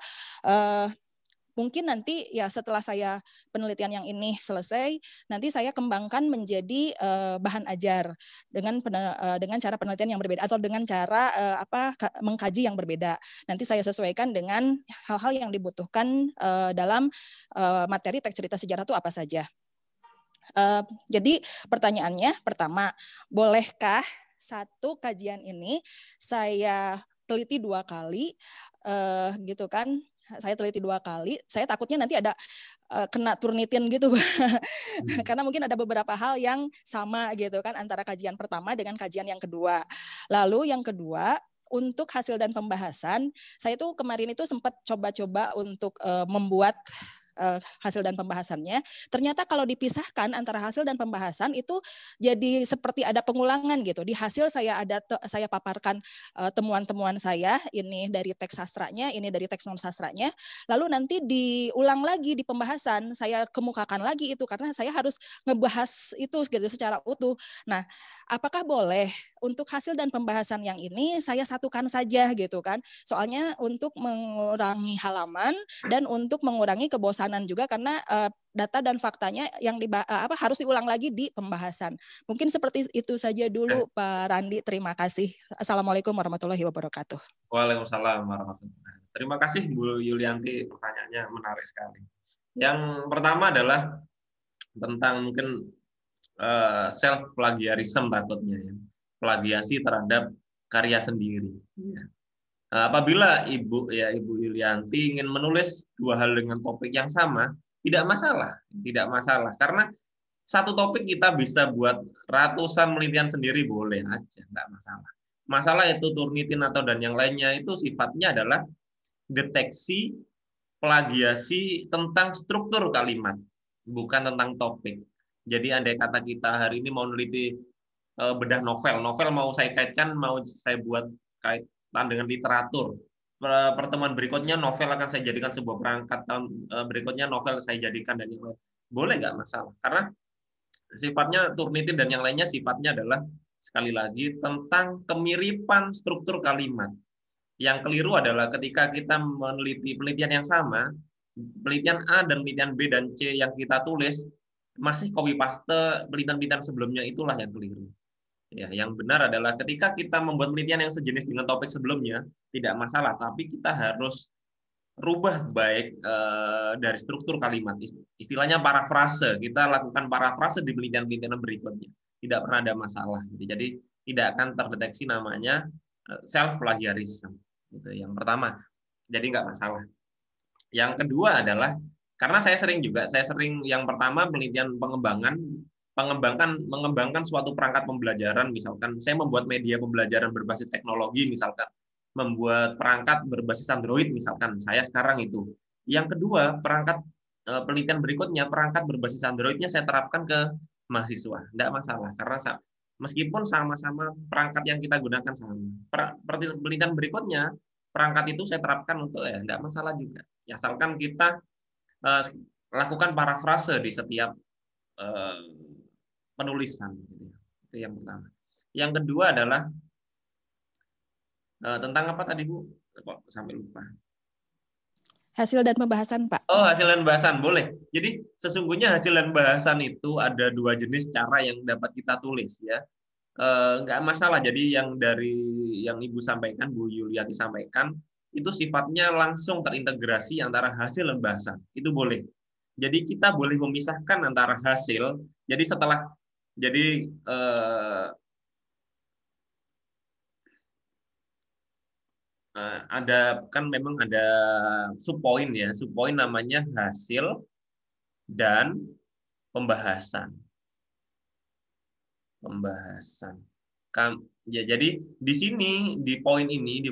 [SPEAKER 4] Mungkin nanti ya setelah saya penelitian yang ini selesai, nanti saya kembangkan menjadi bahan ajar dengan cara penelitian yang berbeda atau dengan cara mengkaji yang berbeda. Nanti saya sesuaikan dengan hal-hal yang dibutuhkan dalam materi teks cerita sejarah itu apa saja. Jadi pertanyaannya pertama, bolehkah satu kajian ini saya teliti 2 kali gitu kan? Saya teliti 2 kali, saya takutnya nanti ada kena Turnitin gitu, karena mungkin ada beberapa hal yang sama gitu kan antara kajian pertama dengan kajian yang kedua. Lalu yang kedua, untuk hasil dan pembahasan, saya tuh kemarin itu sempat coba-coba untuk membuat hasil dan pembahasannya. Ternyata kalau dipisahkan antara hasil dan pembahasan itu jadi seperti ada pengulangan gitu. Di hasil saya paparkan temuan-temuan saya, ini dari teks sastranya, ini dari teks non sastranya. Lalu nanti diulang lagi di pembahasan, saya kemukakan lagi itu karena saya harus ngebahas itu gitu secara utuh. Nah, apakah boleh untuk hasil dan pembahasan yang ini saya satukan saja gitu kan? Soalnya untuk mengurangi halaman dan untuk mengurangi kebosanan juga karena data dan faktanya yang harus diulang lagi di pembahasan. Mungkin seperti itu saja dulu Pak Randi. Terima kasih. Assalamualaikum warahmatullahi wabarakatuh.
[SPEAKER 1] Waalaikumsalam warahmatullahi wabarakatuh. Terima kasih Bu Yulianti, pertanyaannya menarik sekali. Yang pertama adalah tentang mungkin self plagiarism takutnya ya. Plagiasi terhadap karya sendiri. Ya. Apabila Ibu Yulianti ingin menulis 2 hal dengan topik yang sama, tidak masalah. Karena satu topik kita bisa buat ratusan penelitian sendiri boleh aja, enggak masalah. Masalah itu Turnitin atau dan yang lainnya itu sifatnya adalah deteksi plagiasi tentang struktur kalimat, bukan tentang topik. Jadi andai kata kita hari ini mau neliti bedah novel mau saya kaitkan, mau saya buat kaitan dengan literatur. Pertemuan berikutnya novel akan saya jadikan sebuah perangkat, berikutnya novel saya jadikan dan yang lain. Boleh nggak masalah. Karena sifatnya Turnitin dan yang lainnya sifatnya adalah sekali lagi tentang kemiripan struktur kalimat. Yang keliru adalah ketika kita meneliti penelitian yang sama, penelitian A dan penelitian B dan C yang kita tulis masih copy paste penelitian-penelitian sebelumnya, itulah yang keliru. Ya, yang benar adalah ketika kita membuat penelitian yang sejenis dengan topik sebelumnya tidak masalah, tapi kita harus rubah baik dari struktur kalimat. Istilahnya parafrase. Kita lakukan parafrase di penelitian-penelitian berikutnya. Tidak pernah ada masalah. Jadi tidak akan terdeteksi namanya self plagiarism. Itu yang pertama. Jadi nggak masalah. Yang kedua adalah karena saya sering yang pertama penelitian mengembangkan suatu perangkat pembelajaran, misalkan saya membuat media pembelajaran berbasis teknologi, misalkan membuat perangkat berbasis Android, misalkan saya sekarang itu. Yang kedua, penelitian berikutnya perangkat berbasis Androidnya saya terapkan ke mahasiswa, tidak masalah karena meskipun sama-sama perangkat yang kita gunakan sama. Penelitian berikutnya perangkat itu saya terapkan untuk tidak masalah juga. Asalkan kita lakukan parafrase di setiap penulisan. Itu yang pertama. Yang kedua adalah tentang apa tadi Bu? Kok sampai lupa.
[SPEAKER 4] Hasil dan pembahasan, Pak.
[SPEAKER 1] Oh, hasil dan bahasan boleh. Jadi sesungguhnya hasil dan bahasan itu ada dua jenis cara yang dapat kita tulis ya. Nggak masalah. Jadi yang Ibu sampaikan, Bu Yuliati sampaikan, itu sifatnya langsung terintegrasi antara hasil dan bahasan. Itu boleh. Jadi kita boleh memisahkan antara hasil. Jadi memang ada subpoin ya. Subpoin namanya hasil dan pembahasan. Ya, jadi di sini di poin ini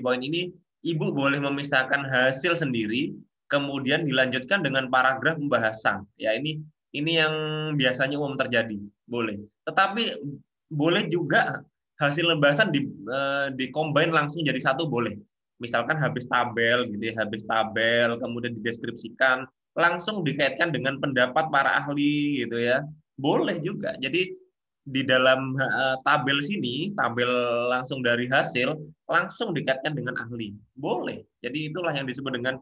[SPEAKER 1] Ibu boleh memisahkan hasil sendiri, kemudian dilanjutkan dengan paragraf pembahasan. Ya ini yang biasanya umum terjadi, boleh. Tetapi boleh juga hasil pembahasan di combine langsung jadi satu, boleh. Misalkan habis tabel gitu ya, kemudian dideskripsikan, langsung dikaitkan dengan pendapat para ahli gitu ya. Boleh juga. Jadi di dalam tabel sini, tabel langsung dari hasil, langsung dikaitkan dengan ahli. Boleh. Jadi itulah yang disebut dengan,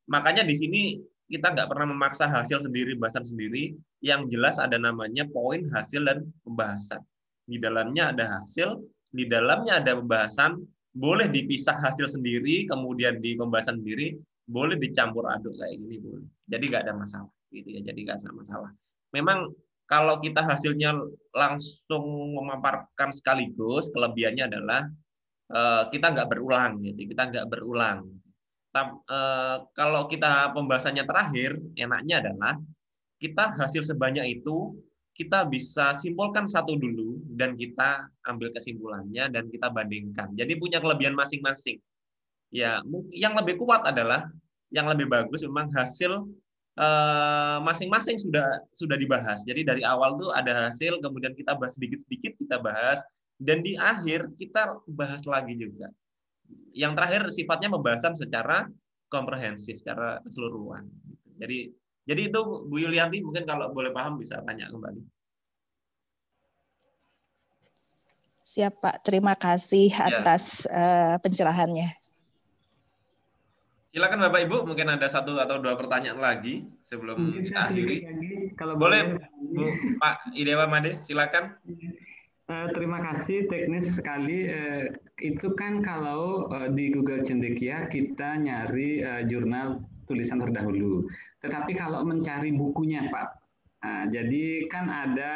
[SPEAKER 1] makanya di sini kita nggak pernah memaksa hasil sendiri, bahasan sendiri. Yang jelas ada namanya poin, hasil, dan pembahasan. Di dalamnya ada hasil, di dalamnya ada pembahasan, boleh dipisah hasil sendiri, kemudian di pembahasan sendiri, boleh dicampur aduk kayak gini, boleh. Jadi nggak ada masalah. Gitu ya. Jadi nggak ada masalah. Memang kalau kita hasilnya langsung memaparkan sekaligus, kelebihannya adalah kita nggak berulang, gitu. Kita nggak berulang. Kalau kita pembahasannya terakhir, enaknya adalah kita hasil sebanyak itu kita bisa simpulkan satu dulu dan kita ambil kesimpulannya dan kita bandingkan. Jadi punya kelebihan masing-masing. Ya, yang lebih kuat adalah yang lebih bagus memang hasil masing-masing sudah dibahas. Jadi dari awal tuh ada hasil, kemudian kita bahas sedikit-sedikit, kita bahas, dan di akhir kita bahas lagi juga. Yang terakhir sifatnya pembahasan secara komprehensif, secara keseluruhan. Jadi itu Bu Yulianti mungkin kalau boleh paham bisa tanya kembali.
[SPEAKER 4] Siap Pak, terima kasih atas pencerahannya.
[SPEAKER 1] Silakan Bapak Ibu, mungkin ada satu atau dua pertanyaan lagi sebelum
[SPEAKER 2] mungkin
[SPEAKER 1] kita akhiri.
[SPEAKER 2] Kalau
[SPEAKER 1] boleh Bu Pak Idewa Made, silakan.
[SPEAKER 2] Terima kasih, teknis sekali. Itu kan kalau di Google Cendekia kita nyari jurnal tulisan terdahulu. Tetapi kalau mencari bukunya Pak, jadi kan ada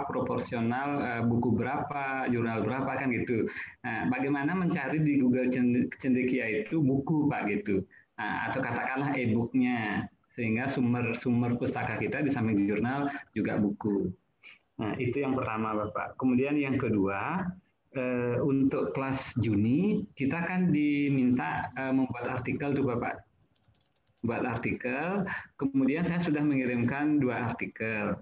[SPEAKER 2] proporsional buku berapa, jurnal berapa kan gitu. Nah, bagaimana mencari di Google Cendekia itu buku Pak gitu, atau katakanlah e-booknya, sehingga sumber pustaka kita di samping jurnal juga buku. Nah, itu yang pertama Bapak. Kemudian yang kedua, untuk kelas Juni kita kan diminta membuat artikel tuh Bapak. buat artikel, kemudian saya sudah mengirimkan 2 artikel.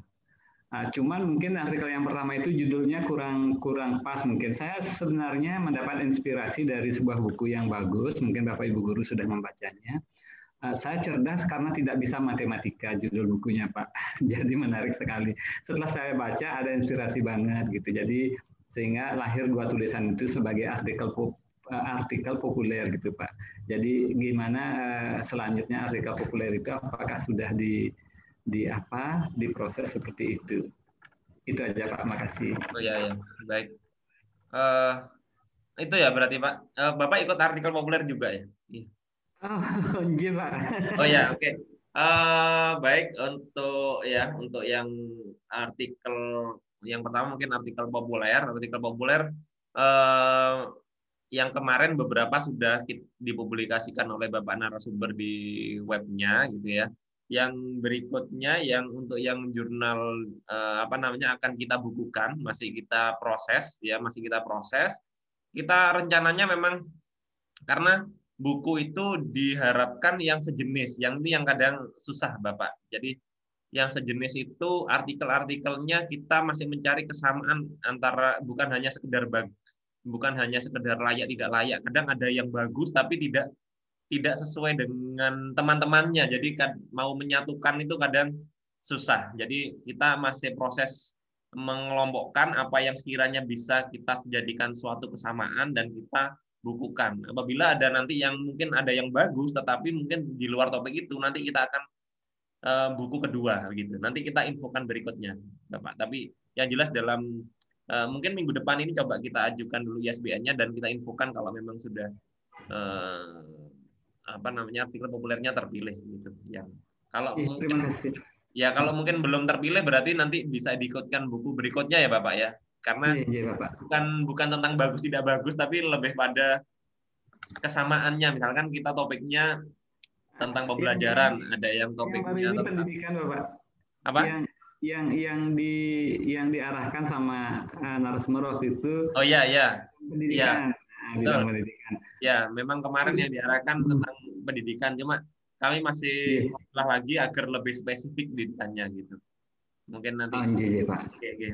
[SPEAKER 2] Cuman mungkin artikel yang pertama itu judulnya kurang pas mungkin. Saya sebenarnya mendapat inspirasi dari sebuah buku yang bagus, mungkin Bapak Ibu guru sudah membacanya. Saya cerdas karena tidak bisa matematika, judul bukunya Pak. Jadi menarik sekali. Setelah saya baca ada inspirasi banget gitu. Jadi sehingga lahir 2 tulisan itu sebagai artikel populer gitu Pak. Jadi gimana selanjutnya artikel populer itu apakah sudah diproses seperti itu. Itu aja Pak, makasih.
[SPEAKER 1] Oh ya, baik. Itu ya berarti Pak. Bapak ikut artikel populer juga ya?
[SPEAKER 2] Oh, iya Pak.
[SPEAKER 1] Oh ya, oke. Baik untuk yang artikel yang pertama mungkin artikel populer. Yang kemarin beberapa sudah dipublikasikan oleh Bapak narasumber di webnya gitu ya. Yang berikutnya untuk yang jurnal akan kita bukukan, masih kita proses. Kita rencananya memang karena buku itu diharapkan yang sejenis, yang kadang susah Bapak. Jadi yang sejenis itu artikel-artikelnya kita masih mencari kesamaan antara bukan hanya sekedar layak tidak layak. Kadang ada yang bagus tapi tidak sesuai dengan teman-temannya. Jadi mau menyatukan itu kadang susah. Jadi kita masih proses mengelompokkan apa yang sekiranya bisa kita jadikan suatu kesamaan dan kita bukukan. Apabila ada nanti yang mungkin ada yang bagus tetapi mungkin di luar topik itu, nanti kita akan buku kedua gitu. Nanti kita infokan berikutnya, Bapak. Tapi yang jelas dalam mungkin minggu depan ini coba kita ajukan dulu ISBN-nya dan kita infokan kalau memang sudah artikel populernya terpilih gitu. Yang kalau mungkin belum terpilih berarti nanti bisa diikutkan buku berikutnya ya Bapak ya. Karena bukan tentang bagus tidak bagus tapi lebih pada kesamaannya. Misalkan kita topiknya tentang pembelajaran, ada yang topiknya
[SPEAKER 2] tentang pendidikan Bapak.
[SPEAKER 1] Apa?
[SPEAKER 2] Yang diarahkan sama narasumber waktu itu.
[SPEAKER 1] Oh iya.
[SPEAKER 2] Pendidikan.
[SPEAKER 1] Pendidikan. Ya, memang kemarin yang diarahkan tentang pendidikan, cuma kami masih lagi agar lebih spesifik pendidikannya gitu. Mungkin nanti.
[SPEAKER 2] Iya, Pak.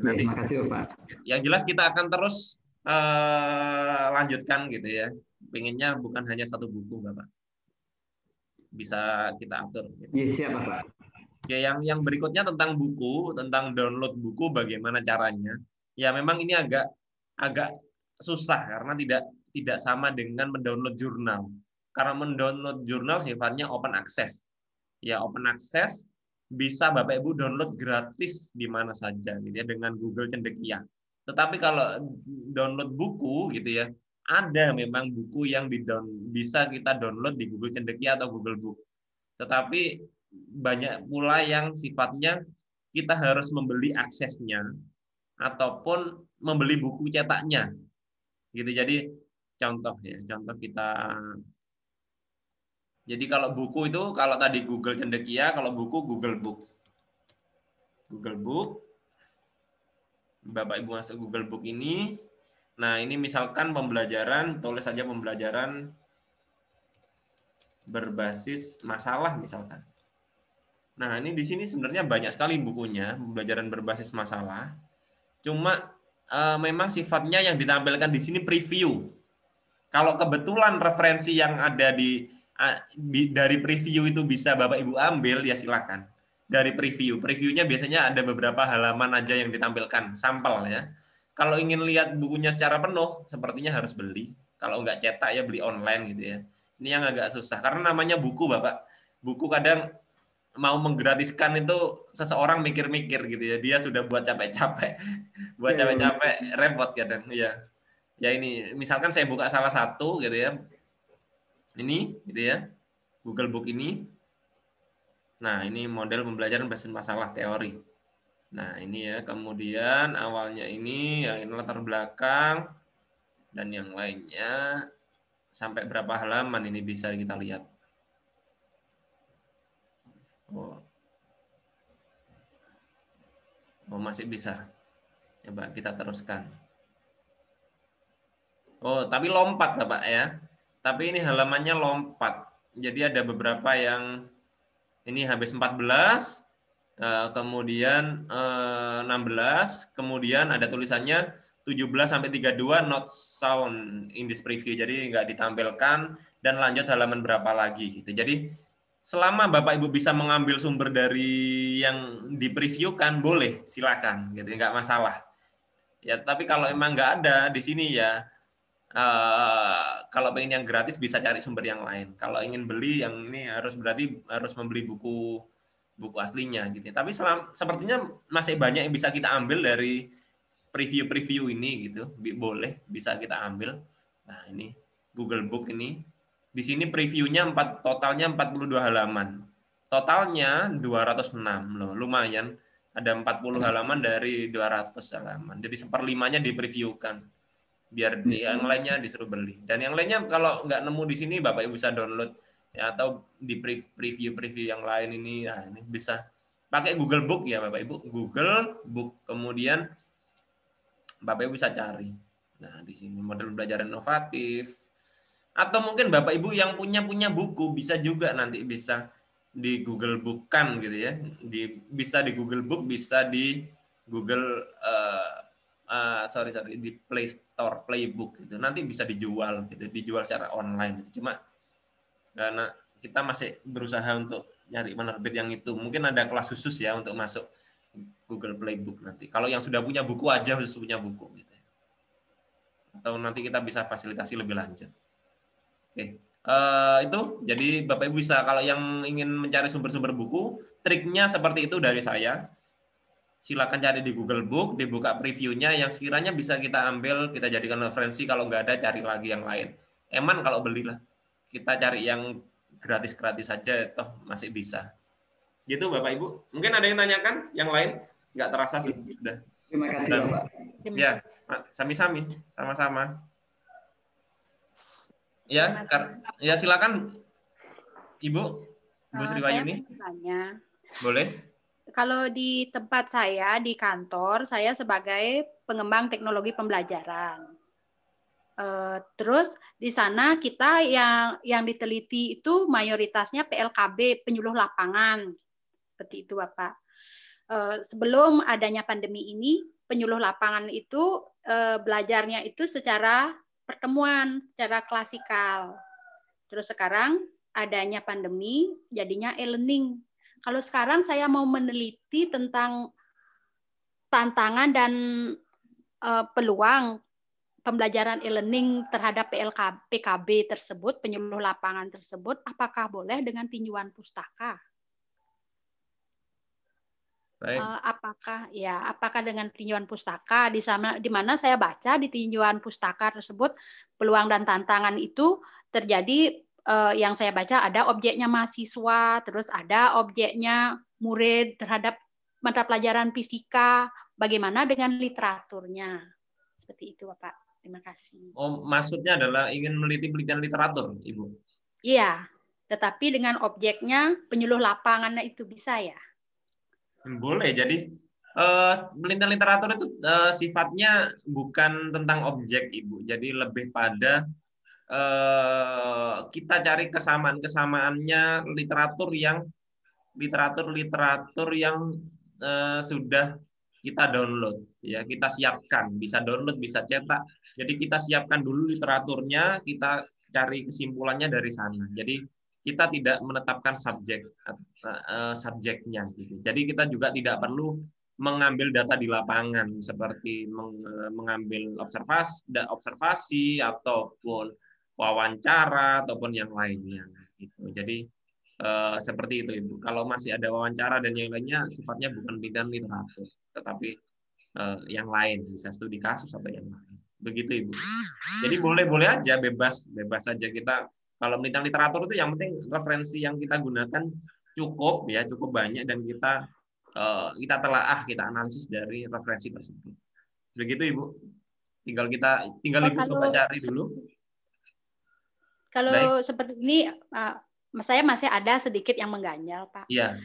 [SPEAKER 1] Nanti.
[SPEAKER 2] Terima kasih, Pak.
[SPEAKER 1] Yang jelas kita akan terus lanjutkan gitu ya. Pengennya bukan hanya satu buku, Bapak. Bisa kita atur. Gitu.
[SPEAKER 2] Iya, siap, Bapak.
[SPEAKER 1] Ya, yang berikutnya tentang buku, tentang download buku, bagaimana caranya? Ya, memang ini agak susah karena tidak sama dengan mendownload jurnal. Karena mendownload jurnal sifatnya open access. Ya, open access bisa Bapak Ibu download gratis di mana saja gitu ya dengan Google Cendekia. Tetapi kalau download buku gitu ya, ada memang buku yang bisa kita download di Google Cendekia atau Google Book. Tetapi banyak pula yang sifatnya kita harus membeli aksesnya ataupun membeli buku cetaknya. Gitu. Jadi contoh kita. Jadi kalau buku itu kalau tadi Google Cendekia, kalau buku Google Book. Google Book. Bapak Ibu masuk Google Book ini. Nah, ini misalkan pembelajaran, tulis saja pembelajaran berbasis masalah misalkan. Nah, ini di sini sebenarnya banyak sekali bukunya, pembelajaran berbasis masalah. Cuma memang sifatnya yang ditampilkan di sini preview. Kalau kebetulan referensi yang ada dari preview itu bisa Bapak Ibu ambil, ya silakan. Dari preview. Previewnya biasanya ada beberapa halaman aja yang ditampilkan, sampel ya. Kalau ingin lihat bukunya secara penuh, sepertinya harus beli. Kalau nggak cetak ya beli online gitu ya. Ini yang agak susah, karena namanya buku Bapak. Buku kadang mau menggratiskan itu seseorang mikir-mikir gitu ya. Dia sudah buat capek-capek. Buat capek-capek, repot kadang. Ya. Ya ini, misalkan saya buka salah satu gitu ya. Ini gitu ya. Google Book ini. Nah, ini model pembelajaran berbasis masalah teori. Nah, ini ya. Kemudian awalnya ini yang latar belakang dan yang lainnya sampai berapa halaman ini bisa kita lihat. Oh, masih bisa. Coba kita teruskan. Oh, tapi lompat Bapak ya. Tapi ini halamannya lompat. Jadi ada beberapa yang Ini habis 14, kemudian 16, kemudian ada tulisannya 17 sampai 32 not sound in this preview. Jadi nggak ditampilkan dan lanjut halaman berapa lagi gitu. Jadi selama Bapak Ibu bisa mengambil sumber dari yang di preview-kan boleh, silakan gitu, nggak masalah. Ya, tapi kalau emang nggak ada di sini ya kalau pengen yang gratis bisa cari sumber yang lain. Kalau ingin beli yang ini berarti harus membeli buku aslinya gitu. Tapi sepertinya masih banyak yang bisa kita ambil dari preview ini gitu. Boleh bisa kita ambil. Nah, ini Google Book ini. Di sini previewnya totalnya 42 halaman. Totalnya 206 loh, lumayan. Ada 40 halaman dari 200 halaman. Jadi seperlimanya dipreviewkan. Biar yang lainnya disuruh beli. Dan yang lainnya kalau nggak nemu di sini Bapak Ibu bisa download ya, atau di preview yang lain ini. Nah, ini bisa pakai Google Book ya Bapak Ibu. Google Book, kemudian Bapak Ibu bisa cari. Nah, di sini model belajar inovatif. Atau mungkin Bapak Ibu yang punya buku bisa juga nanti bisa di Google Book kan gitu ya. Bisa di Google Book, bisa di Google di Play Store Playbook gitu. Nanti bisa dijual gitu, dijual secara online gitu. Cuma karena kita masih berusaha untuk nyari penerbit yang itu. Mungkin ada kelas khusus ya untuk masuk Google Playbook nanti. Kalau yang sudah punya buku aja khusus punya buku gitu. Atau nanti kita bisa fasilitasi lebih lanjut. Oke. Itu jadi Bapak Ibu bisa kalau yang ingin mencari sumber-sumber buku, triknya seperti itu dari saya. Silakan cari di Google Book, dibuka previewnya yang sekiranya bisa kita ambil, kita jadikan referensi. Kalau nggak ada, cari lagi yang lain. Eman kalau belilah. Kita cari yang gratis-gratis saja, toh masih bisa. Gitu Bapak Ibu. Mungkin ada yang tanyakan? Yang lain? Nggak terasa sudah.
[SPEAKER 2] Terima kasih Bapak.
[SPEAKER 1] Ya, sami-sami. Sama-sama. Ya, silakan Ibu Sri Wahyuni. Boleh.
[SPEAKER 5] Kalau di tempat saya di kantor, saya sebagai pengembang teknologi pembelajaran. Terus di sana kita yang diteliti itu mayoritasnya PLKB, penyuluh lapangan, seperti itu Bapak. Sebelum adanya pandemi ini, penyuluh lapangan itu belajarnya itu secara pertemuan, secara klasikal. Terus sekarang adanya pandemi, jadinya e-learning. Kalau sekarang saya mau meneliti tentang tantangan dan peluang pembelajaran e-learning terhadap PKB tersebut, penyuluh lapangan tersebut, apakah boleh dengan tinjauan pustaka?
[SPEAKER 1] Baik.
[SPEAKER 5] Apakah dengan tinjauan pustaka di mana saya baca di tinjauan pustaka tersebut peluang dan tantangan itu terjadi yang saya baca ada objeknya mahasiswa, terus ada objeknya murid terhadap mata pelajaran fisika, bagaimana dengan literaturnya? Seperti itu, Bapak. Terima kasih.
[SPEAKER 1] Oh, maksudnya adalah ingin meneliti penelitian literatur, Ibu?
[SPEAKER 5] Iya, tetapi dengan objeknya penyuluh lapangannya itu bisa ya?
[SPEAKER 1] Boleh, jadi penelitian literatur itu sifatnya bukan tentang objek, Ibu. Jadi lebih pada kita cari kesamaan-kesamaannya literatur yang sudah kita download, ya kita siapkan, bisa download, bisa cetak. Jadi kita siapkan dulu literaturnya, kita cari kesimpulannya dari sana. Jadi kita tidak menetapkan subjeknya. Gitu. Jadi kita juga tidak perlu mengambil data di lapangan seperti mengambil observasi ataupun wawancara ataupun yang lainnya gitu. Jadi seperti itu Ibu. Kalau masih ada wawancara dan yang lainnya sifatnya bukan penelitian literatur, tetapi yang lain, bisa studi kasus atau yang lain. Begitu Ibu. Jadi boleh aja, bebas saja kita. Kalau penelitian literatur itu yang penting referensi yang kita gunakan cukup banyak dan kita telaah, kita analisis dari referensi tersebut. Begitu Ibu. Tinggal Ibu coba cari dulu.
[SPEAKER 5] Kalau baik. Seperti ini, saya masih ada sedikit yang mengganjal, Pak.
[SPEAKER 1] Iya.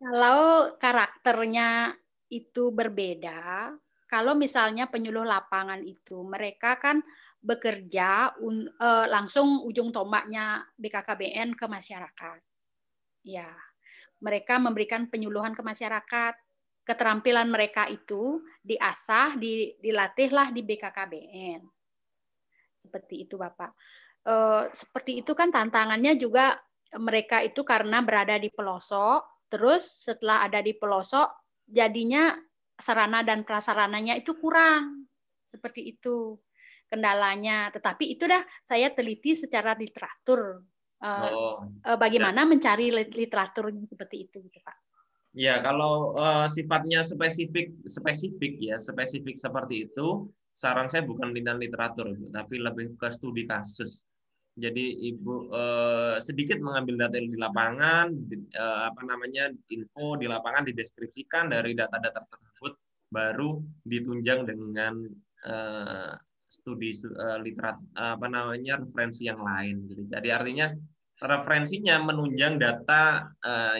[SPEAKER 5] Kalau karakternya itu berbeda, kalau misalnya penyuluh lapangan itu, mereka kan bekerja langsung ujung tombaknya BKKBN ke masyarakat. Ya. mereka memberikan penyuluhan ke masyarakat. Keterampilan mereka itu diasah, dilatihlah di BKKBN. Seperti itu, Bapak. Seperti itu kan tantangannya juga, mereka itu karena berada di pelosok, terus setelah ada di pelosok, jadinya sarana dan prasarananya itu kurang. Seperti itu kendalanya. Tetapi itu dah saya teliti secara literatur. Bagaimana mencari literatur seperti itu, gitu, Pak.
[SPEAKER 1] Ya, kalau sifatnya spesifik seperti itu, saran saya bukan penelitian literatur, tapi lebih ke studi kasus. Jadi Ibu sedikit mengambil data di lapangan, info di lapangan dideskripsikan dari data-data tersebut, baru ditunjang dengan studi referensi yang lain. Jadi artinya referensinya menunjang data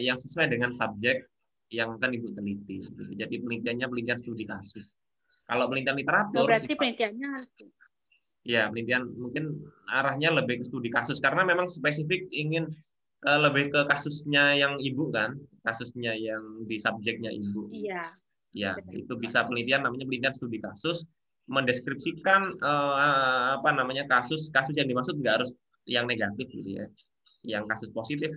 [SPEAKER 1] yang sesuai dengan subjek yang akan Ibu teliti. Jadi penelitian studi kasus. Kalau penelitian literatur,
[SPEAKER 5] berarti penelitiannya
[SPEAKER 1] ya, penelitian mungkin arahnya lebih ke studi kasus karena memang spesifik ingin lebih ke kasusnya yang Ibu kan, kasusnya yang di subjeknya Ibu.
[SPEAKER 5] Iya.
[SPEAKER 1] Ya, itu bisa namanya penelitian studi kasus, mendeskripsikan kasus yang dimaksud nggak harus yang negatif gitu ya. Yang kasus positif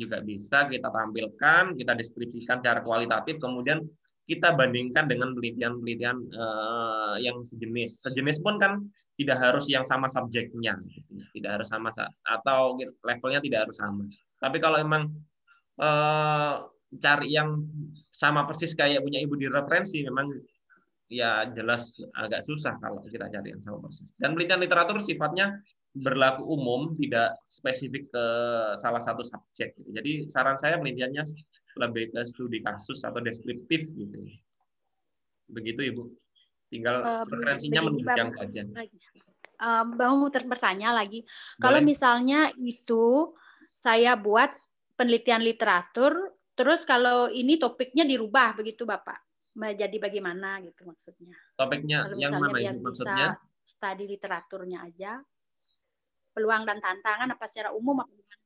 [SPEAKER 1] juga bisa kita tampilkan, kita deskripsikan secara kualitatif, kemudian kita bandingkan dengan penelitian-penelitian yang sejenis. Sejenis pun kan tidak harus yang sama subjeknya, tidak harus sama atau levelnya tidak harus sama. Tapi kalau emang cari yang sama persis kayak punya Ibu di referensi, memang ya jelas agak susah kalau kita cari yang sama persis. Dan penelitian literatur sifatnya berlaku umum, tidak spesifik ke salah satu subjek. Jadi saran saya penelitiannya lebih ke studi kasus atau deskriptif gitu. Begitu Ibu. Tinggal referensinya menunjang saja.
[SPEAKER 5] Mau bertanya lagi. Boleh. Kalau misalnya itu saya buat penelitian literatur, terus kalau ini topiknya dirubah begitu Bapak, jadi bagaimana gitu maksudnya?
[SPEAKER 1] Topiknya
[SPEAKER 5] kalau
[SPEAKER 1] yang mana Ibu maksudnya?
[SPEAKER 5] Studi literaturnya aja. Peluang dan tantangan apa secara umum?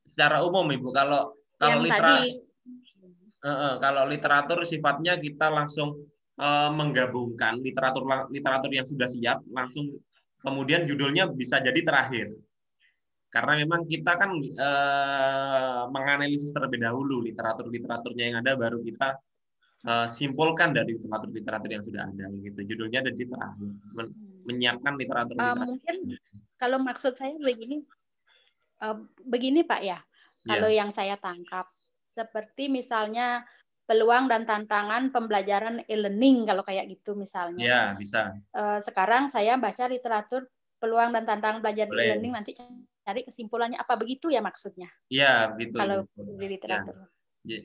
[SPEAKER 1] Secara umum Ibu, kalau literatur sifatnya kita langsung menggabungkan literatur yang sudah siap, langsung kemudian judulnya bisa jadi terakhir. Karena memang kita kan menganalisis terlebih dahulu literaturnya yang ada, baru kita simpulkan dari literatur yang sudah ada. Gitu. Judulnya ada di terakhir. Menyiapkan literatur.
[SPEAKER 5] Mungkin kalau maksud saya begini Pak ya, kalau yang saya tangkap, seperti misalnya peluang dan tantangan pembelajaran e-learning kalau kayak gitu misalnya.
[SPEAKER 1] Ya, bisa.
[SPEAKER 5] Sekarang saya baca literatur peluang dan tantangan belajar e-learning, nanti cari kesimpulannya apa, begitu ya maksudnya?
[SPEAKER 1] Iya, begitu.
[SPEAKER 5] Kalau di literatur.
[SPEAKER 1] Ya.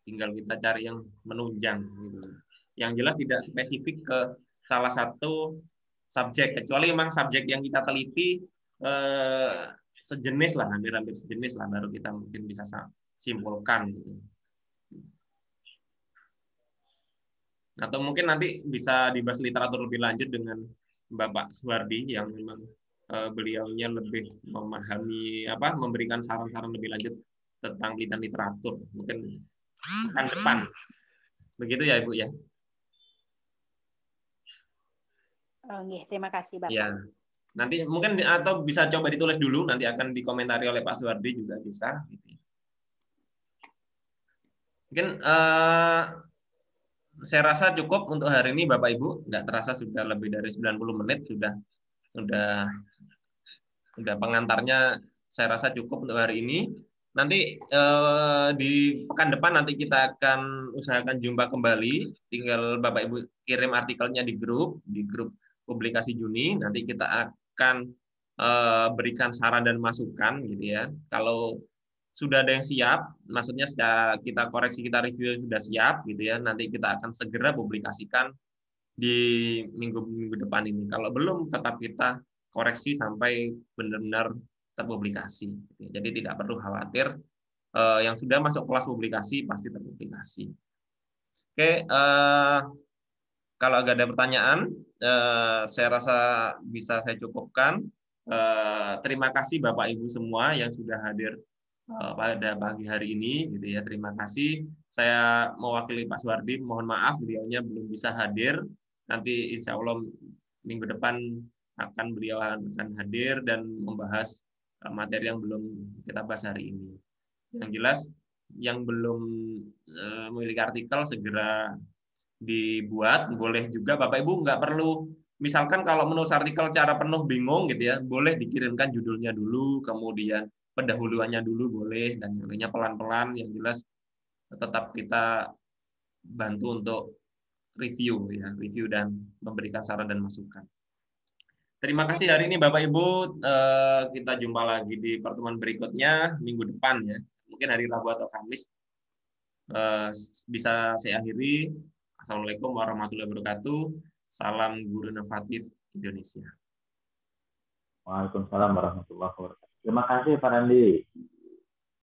[SPEAKER 1] Tinggal kita cari yang menunjang gitu. Yang jelas tidak spesifik ke salah satu subjek, kecuali memang subjek yang kita teliti sejenis lah, hampir sejenis lah, baru kita mungkin bisa simpulkan gitu. Atau mungkin nanti bisa dibahas literatur lebih lanjut dengan Bapak Suwardi yang memang beliaunya lebih memahami memberikan saran-saran lebih lanjut tentang penelitian literatur. Mungkin akan depan. Begitu ya Ibu ya.
[SPEAKER 5] Terima kasih Bapak.
[SPEAKER 1] Ya. Nanti mungkin atau bisa coba ditulis dulu, nanti akan dikomentari oleh Pak Suwardi juga bisa. Mungkin saya rasa cukup untuk hari ini Bapak Ibu. Nggak terasa sudah lebih dari 90 menit sudah pengantarnya. Saya rasa cukup untuk hari ini. Nanti di pekan depan nanti kita akan usahakan jumpa kembali. Tinggal Bapak Ibu kirim artikelnya di grup publikasi Juni. Nanti kita akan berikan saran dan masukan gitu ya. Kalau sudah ada yang siap, maksudnya kita koreksi, kita review sudah siap gitu ya. Nanti kita akan segera publikasikan di minggu depan ini. Kalau belum, tetap kita koreksi sampai benar-benar terpublikasi. Jadi tidak perlu khawatir. Yang sudah masuk kelas publikasi pasti terpublikasi. Oke, kalau agak ada pertanyaan, saya rasa bisa saya cukupkan. Terima kasih Bapak Ibu semua yang sudah hadir pada pagi hari ini gitu ya. Terima kasih. Saya mewakili Pak Suwardi, mohon maaf beliaunya belum bisa hadir. Nanti insya Allah minggu depan beliau akan hadir dan membahas materi yang belum kita bahas hari ini. Yang jelas yang belum memiliki artikel segera dibuat. Boleh juga Bapak Ibu nggak perlu, misalkan kalau menulis artikel cara penuh bingung gitu ya, boleh dikirimkan judulnya dulu, kemudian pendahuluannya dulu boleh, dan yang lainnya pelan-pelan. Yang jelas tetap kita bantu untuk review ya, review dan memberikan saran dan masukan. Terima kasih hari ini Bapak Ibu. Kita jumpa lagi di pertemuan berikutnya minggu depan ya. Mungkin hari Rabu atau Kamis. Bisa saya akhiri. Assalamualaikum warahmatullahi wabarakatuh. Salam Guru Inovatif Indonesia.
[SPEAKER 3] Waalaikumsalam warahmatullahi wabarakatuh. Terima kasih Pak Randi.